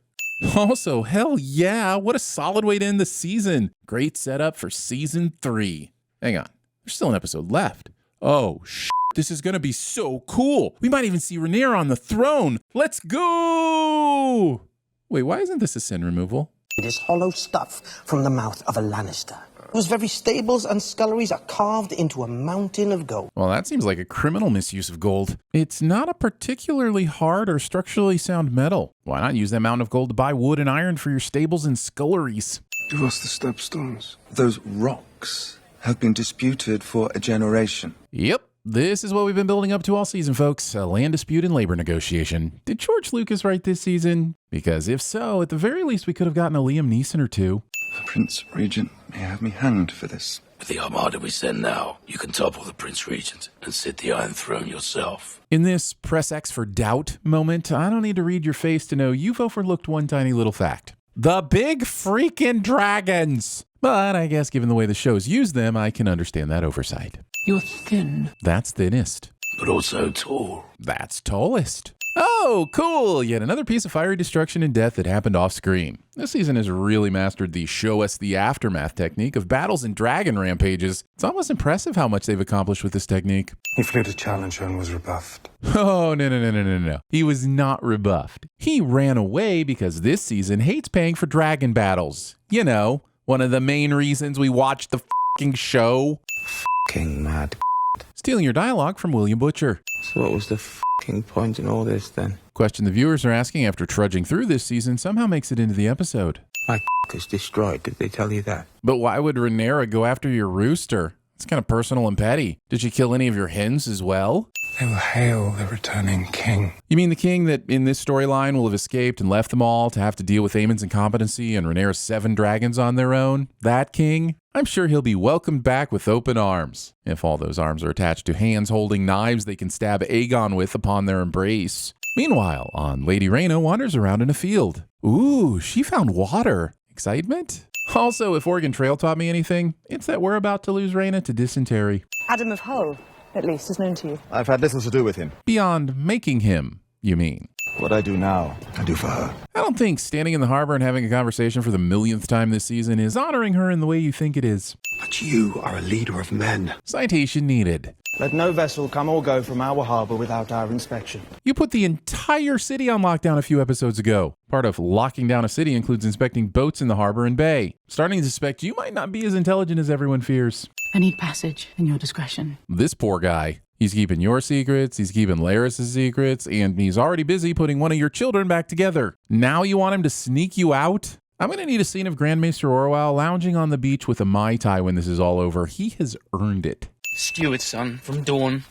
Also, hell yeah, what a solid way to end the season. Great setup for season 3. Hang on, there's still an episode left. Oh, shit, this is gonna be so cool. We might even see Rhaenyra on the throne. Let's go! Wait, why isn't this a sin removal? It is hollow stuff from the mouth of a Lannister, whose very stables and sculleries are carved into a mountain of gold. Well, that seems like a criminal misuse of gold. It's not a particularly hard or structurally sound metal. Why not use that mountain of gold to buy wood and iron for your stables and sculleries? Give us the stepstones. Those rocks have been disputed for a generation. Yep. This is what we've been building up to all season, folks. A land dispute and labor negotiation. Did George Lucas write this season? Because if so, at the very least, we could have gotten a Liam Neeson or two. The Prince Regent may have me hanged for this. With the armada we send now, you can topple the Prince Regent and sit the Iron Throne yourself. In this press X for doubt moment, I don't need to read your face to know you've overlooked one tiny little fact. The big freaking dragons! But I guess given the way the show's used them, I can understand that oversight. You're thin. That's thinnest. But also tall. That's tallest. Oh, cool! Yet another piece of fiery destruction and death that happened off screen. This season has really mastered the show us the aftermath technique of battles and dragon rampages. It's almost impressive how much they've accomplished with this technique. He flew to challenge her and was rebuffed. Oh, no. He was not rebuffed. He ran away because this season hates paying for dragon battles. You know, one of the main reasons we watch the f***ing show. King mad. Stealing your dialogue from William Butcher. So what was the f***ing point in all this then? Question the viewers are asking after trudging through this season somehow makes it into the episode. My is destroyed, did they tell you that? But why would Rhaenyra go after your rooster? It's kind of personal and petty. Did she kill any of your hens as well? They will hail the returning king. You mean the king that in this storyline will have escaped and left them all to have to deal with Aemon's incompetency and Rhaenyra's 7 dragons on their own? That king? I'm sure he'll be welcomed back with open arms. If all those arms are attached to hands holding knives they can stab Aegon with upon their embrace. Meanwhile, Lady Rhaena wanders around in a field. Ooh, she found water. Excitement? Also, if Oregon Trail taught me anything, it's that we're about to lose Rhaena to dysentery. Adam of Hull, at least, is known to you. I've had little to do with him. Beyond making him, you mean? What I do now, I do for her. I don't think standing in the harbor and having a conversation for the millionth time this season is honoring her in the way you think it is. But you are a leader of men. Citation needed. Let no vessel come or go from our harbor without our inspection. You put the entire city on lockdown a few episodes ago. Part of locking down a city includes inspecting boats in the harbor and bay. Starting to suspect you might not be as intelligent as everyone fears. I need passage in your discretion. This poor guy. He's keeping your secrets, he's keeping Laris' secrets, and he's already busy putting one of your children back together. Now you want him to sneak you out? I'm going to need a scene of Grand Maester Orwell lounging on the beach with a Mai Tai when this is all over. He has earned it. Steward's son from Dawn.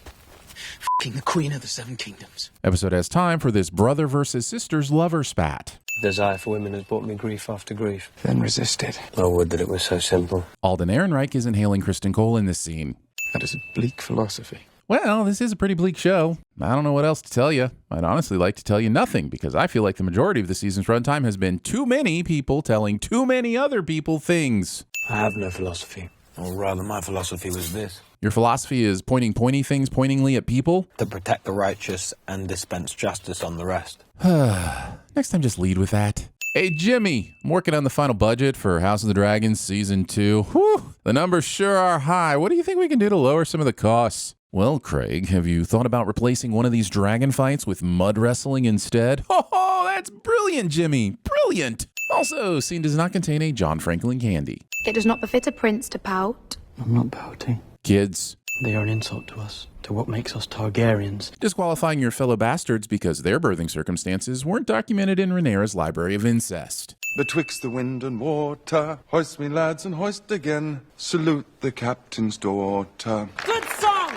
F***ing the Queen of the Seven Kingdoms. Episode has time for this brother versus sister's lover spat. Desire for women has brought me grief after grief. Then resist it. I would that it was so simple. Alden Ehrenreich is inhaling Kristen Cole in this scene. That is a bleak philosophy. Well, this is a pretty bleak show. I don't know what else to tell you. I'd honestly like to tell you nothing because I feel like the majority of the season's runtime has been too many people telling too many other people things. I have no philosophy. Or rather, my philosophy was this. Your philosophy is pointing pointy things pointingly at people? To protect the righteous and dispense justice on the rest. Next time, just lead with that. Hey, Jimmy, I'm working on the final budget for House of the Dragons Season 2. Whew, the numbers sure are high. What do you think we can do to lower some of the costs? Well, Craig, have you thought about replacing one of these dragon fights with mud wrestling instead? Oh, that's brilliant, Jimmy. Brilliant. Also, scene does not contain a John Franklin candy. It does not befit a prince to pout. I'm not pouting. Kids. They are an insult to us, to what makes us Targaryens. Disqualifying your fellow bastards because their birthing circumstances weren't documented in Rhaenyra's library of incest. Betwixt the wind and water, hoist me lads and hoist again. Salute the captain's daughter. Good song!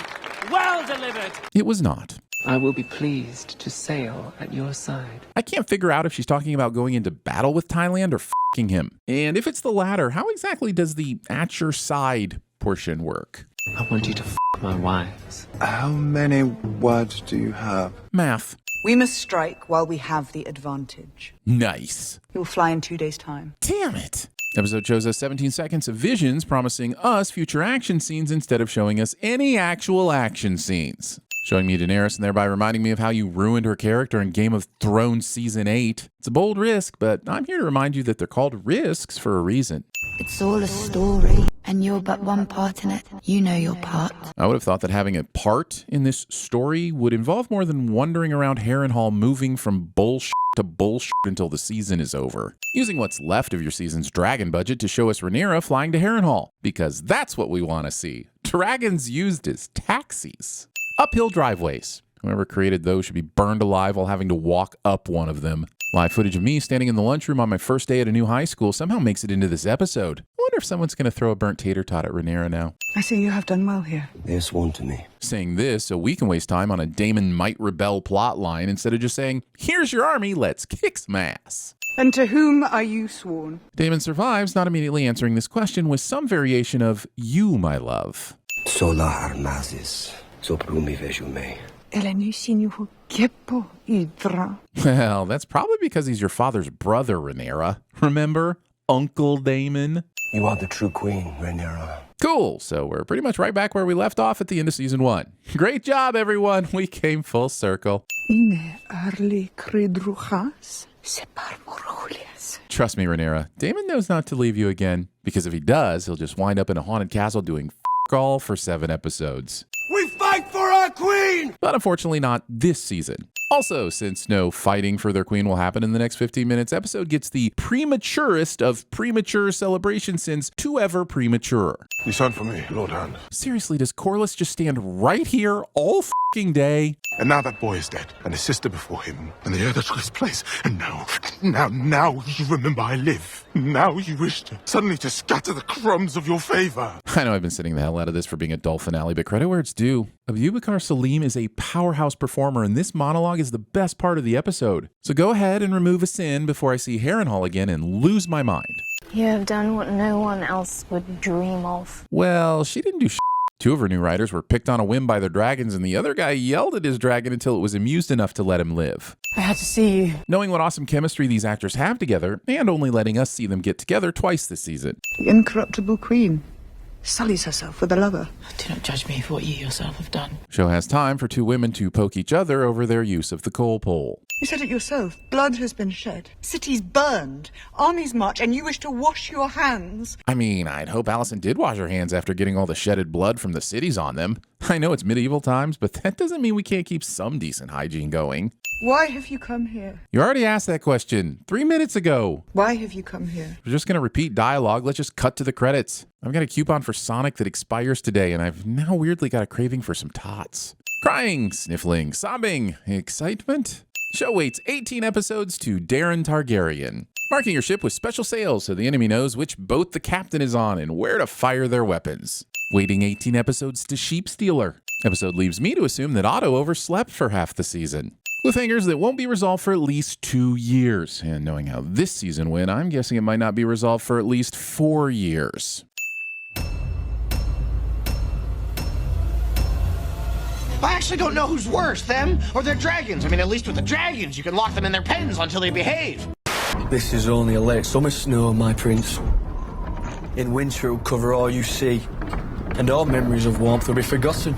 Well delivered! It was not. I will be pleased to sail at your side. I can't figure out if she's talking about going into battle with Thailand or f***ing him. And if it's the latter, how exactly does the at your side portion work? I want you to f*** my wives. How many words do you have? Math. We must strike while we have the advantage. Nice. He will fly in 2 days' time. Damn it. Episode shows us 17 seconds of visions promising us future action scenes instead of showing us any actual action scenes. Showing me Daenerys and thereby reminding me of how you ruined her character in Game of Thrones Season 8. It's a bold risk, but I'm here to remind you that they're called risks for a reason. It's all a story, and you're but one part in it. You know your part. I would have thought that having a part in this story would involve more than wandering around Harrenhal moving from bullshit to bullshit until the season is over. Using what's left of your season's dragon budget to show us Rhaenyra flying to Harrenhal, because that's what we want to see. Dragons used as taxis. Uphill driveways. Whoever created those should be burned alive while having to walk up one of them. Live footage of me standing in the lunchroom on my first day at a new high school somehow makes it into this episode. I wonder if someone's going to throw a burnt tater tot at Rhaenyra now. I see you have done well here. They have sworn to me. Saying this so we can waste time on a Daemon might rebel plotline instead of just saying, here's your army, let's kick some ass. And to whom are you sworn? Daemon survives, not immediately answering this question with some variation of, you, my love. Sola armazis, soprumi vejume. Well, that's probably because he's your father's brother, Rhaenyra. Remember? Uncle Daemon? You are the true queen, Rhaenyra. Cool, so we're pretty much right back where we left off at the end of Season 1. Great job, everyone. We came full circle. Trust me, Rhaenyra, Daemon knows not to leave you again, because if he does, he'll just wind up in a haunted castle doing all for 7 episodes. We fight for our queen! But unfortunately not this season. Also, since no fighting for their queen will happen in the next 15 minutes, episode gets the prematurest of premature celebration sins to ever premature. You sent for me, Lord Hand. Seriously, does Corlys just stand right here all f***ing day? And now that boy is dead, and his sister before him, and the heir that took his place. And now you remember I live. Now you wish to suddenly to scatter the crumbs of your favor. I know I've been sitting the hell out of this for being a dull finale, but credit where it's due. Abubakar Salim is a powerhouse performer, and this monologue is the best part of the episode. So go ahead and remove a sin before I see Harrenhal again and lose my mind. You have done what no one else would dream of. Well, she didn't do shit. 2 of her new riders were picked on a whim by their dragons, and the other guy yelled at his dragon until it was amused enough to let him live. I had to see you. Knowing what awesome chemistry these actors have together, and only letting us see them get together twice this season. The incorruptible queen sullies herself with a lover. Do not judge me for what you yourself have done. Show has time for 2 women to poke each other over their use of the coal pole. You said it yourself. Blood has been shed. Cities burned. Armies march, and you wish to wash your hands. I mean, I'd hope Alicent did wash her hands after getting all the shedded blood from the cities on them. I know it's medieval times, but that doesn't mean we can't keep some decent hygiene going. Why have you come here? You already asked that question 3 minutes ago. Why have you come here? We're just going to repeat dialogue. Let's just cut to the credits. I've got a coupon for Sonic that expires today, and I've now weirdly got a craving for some tots. Crying, sniffling, sobbing, excitement. Show waits 18 episodes to Daeron Targaryen. Marking your ship with special sails so the enemy knows which boat the captain is on and where to fire their weapons. Waiting 18 episodes to Sheep Stealer. Episode leaves me to assume that Otto overslept for half the season. Cliffhangers that won't be resolved for at least 2 years. And knowing how this season went, I'm guessing it might not be resolved for at least 4 years. I actually don't know who's worse, them or their dragons. I mean, at least with the dragons, you can lock them in their pens until they behave. This is only a late summer snow, my prince. In winter it'll cover all you see, and all memories of warmth will be forgotten.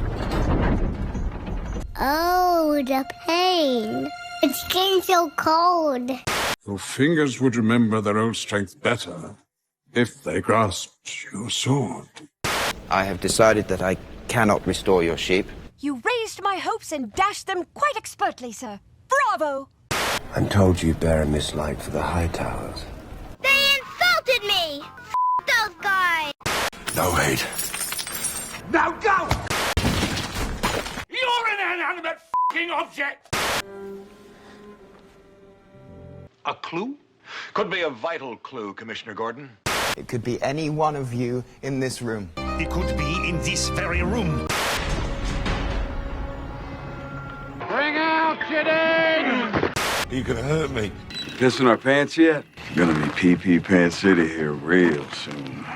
Oh, the pain. It's getting so cold. Your fingers would remember their old strength better if they grasped your sword. I have decided that I cannot restore your sheep. You raised my hopes and dashed them quite expertly, sir. Bravo! I'm told you bear a mislike for the high towers. They insulted me! Those guys! No hate. Now go! You're an inanimate f***ing object! A clue? Could be a vital clue, Commissioner Gordon. It could be any one of you in this room. It could be in this very room. Bring out Jidin! He could hurt me. Pissing our pants yet? Gonna be PP Pants City here real soon.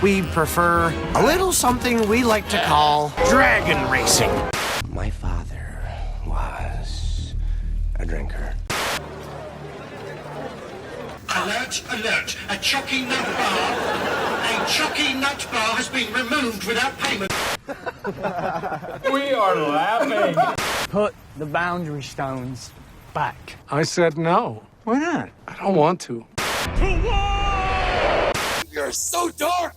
We prefer a little something we like to call dragon racing. My father was a drinker. Alert, alert. A chalky nut bar has been removed without payment. We are laughing. Put the boundary stones back. I said no. Why not? I don't want to. You're so dark!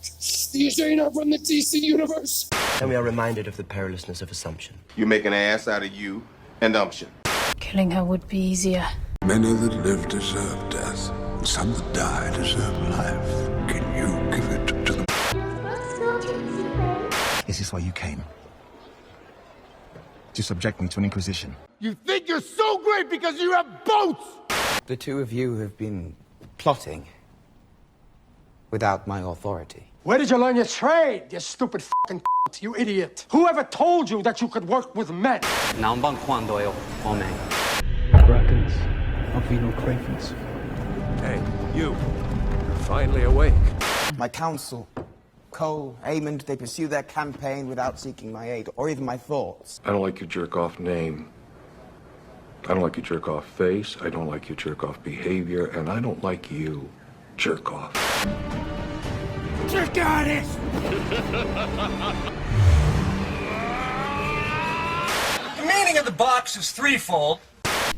You sure you're not from the DC universe? And we are reminded of the perilousness of assumption. You make an ass out of you and umption. Killing her would be easier. Many that live deserve death, and some that die deserve life. Can you give it to them? Is this why you came? To subject me to an inquisition? You think you're so great because you have boats! The two of you have been plotting without my authority. Where did you learn your trade, you stupid fucking you idiot? Whoever told you that you could work with men? Krakens, Alvino Krakens. Hey, you. You're finally awake. My counsel, Cole, Aemond, they pursue their campaign without seeking my aid, or even my thoughts. I don't like your jerk-off name. I don't like your jerk-off face. I don't like your jerk-off behavior. And I don't like you, jerk-off. Jerk on it! The meaning of the box is threefold.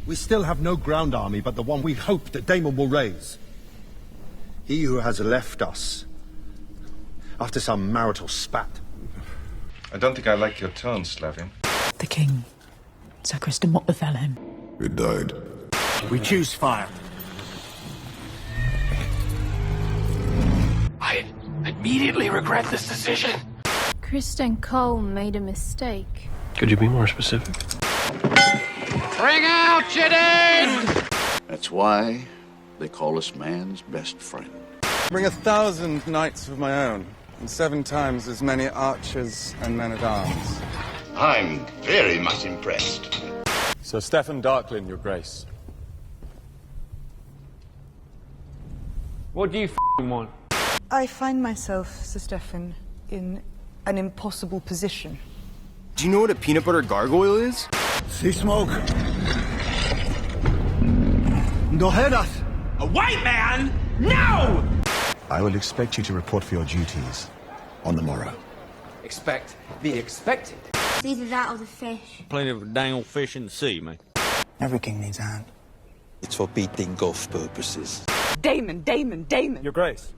We still have no ground army but the one we hope that Daemon will raise. He who has left us after some marital spat. I don't think I like your tone, Slavin. The king. Sacristan, what befell him? He died. We choose fire. I immediately regret this decision. Kristen Cole made a mistake. Could you be more specific? Bring out Jidin! That's why they call us man's best friend. Bring 1,000 knights of my own, and 7 times as many archers and men-at-arms. I'm very much impressed. Sir Stephen Darklin, your grace. What do you want? I find myself, Sir Stephen, in an impossible position. Do you know what a peanut butter gargoyle is? See smoke. Don't hurt us. A white man? No! I will expect you to report for your duties on the morrow. Expect the expected. Either that or the fish. Plenty of dang old fish in the sea, mate. Every king needs a hand. It's for beating golf purposes. Daemon, Daemon, Daemon. Your grace.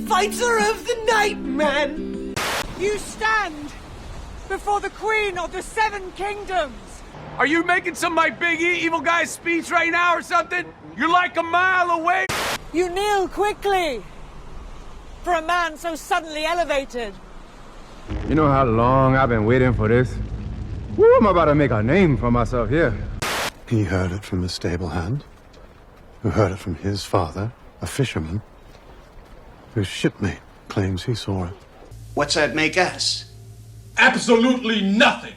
Fighter of the night, man! You stand before the Queen of the Seven Kingdoms! Are you making some of my big evil guy speech right now or something? You're like a mile away! You kneel quickly for a man so suddenly elevated. You know how long I've been waiting for this? Woo, I'm about to make a name for myself here. He heard it from a stable hand, who heard it from his father, a fisherman, whose shipmate claims he saw it. What's that make us? Absolutely nothing!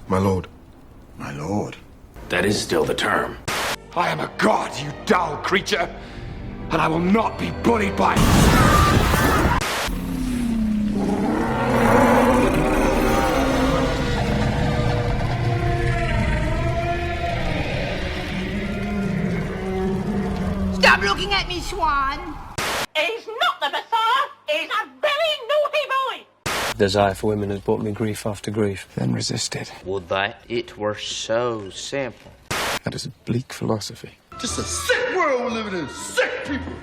My lord. My lord. That is still the term. I am a god, you dull creature, and I will not be bullied by... Stop looking at me, Swan! He's not the Messiah! He's a very naughty boy! Desire for women has brought me grief after grief. Then resisted. Would that it were so simple. That is a bleak philosophy. Just a sick world we're living in. Sick people.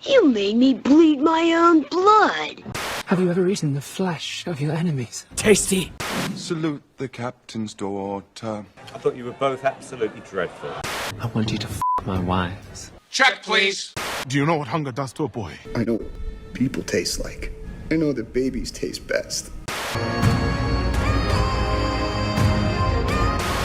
You made me bleed my own blood. Have you ever eaten the flesh of your enemies? Tasty! Salute the captain's daughter. I thought you were both absolutely dreadful. I want you to my wives. Check, please! Do you know what hunger does to a boy? I know what people taste like. I know that babies taste best.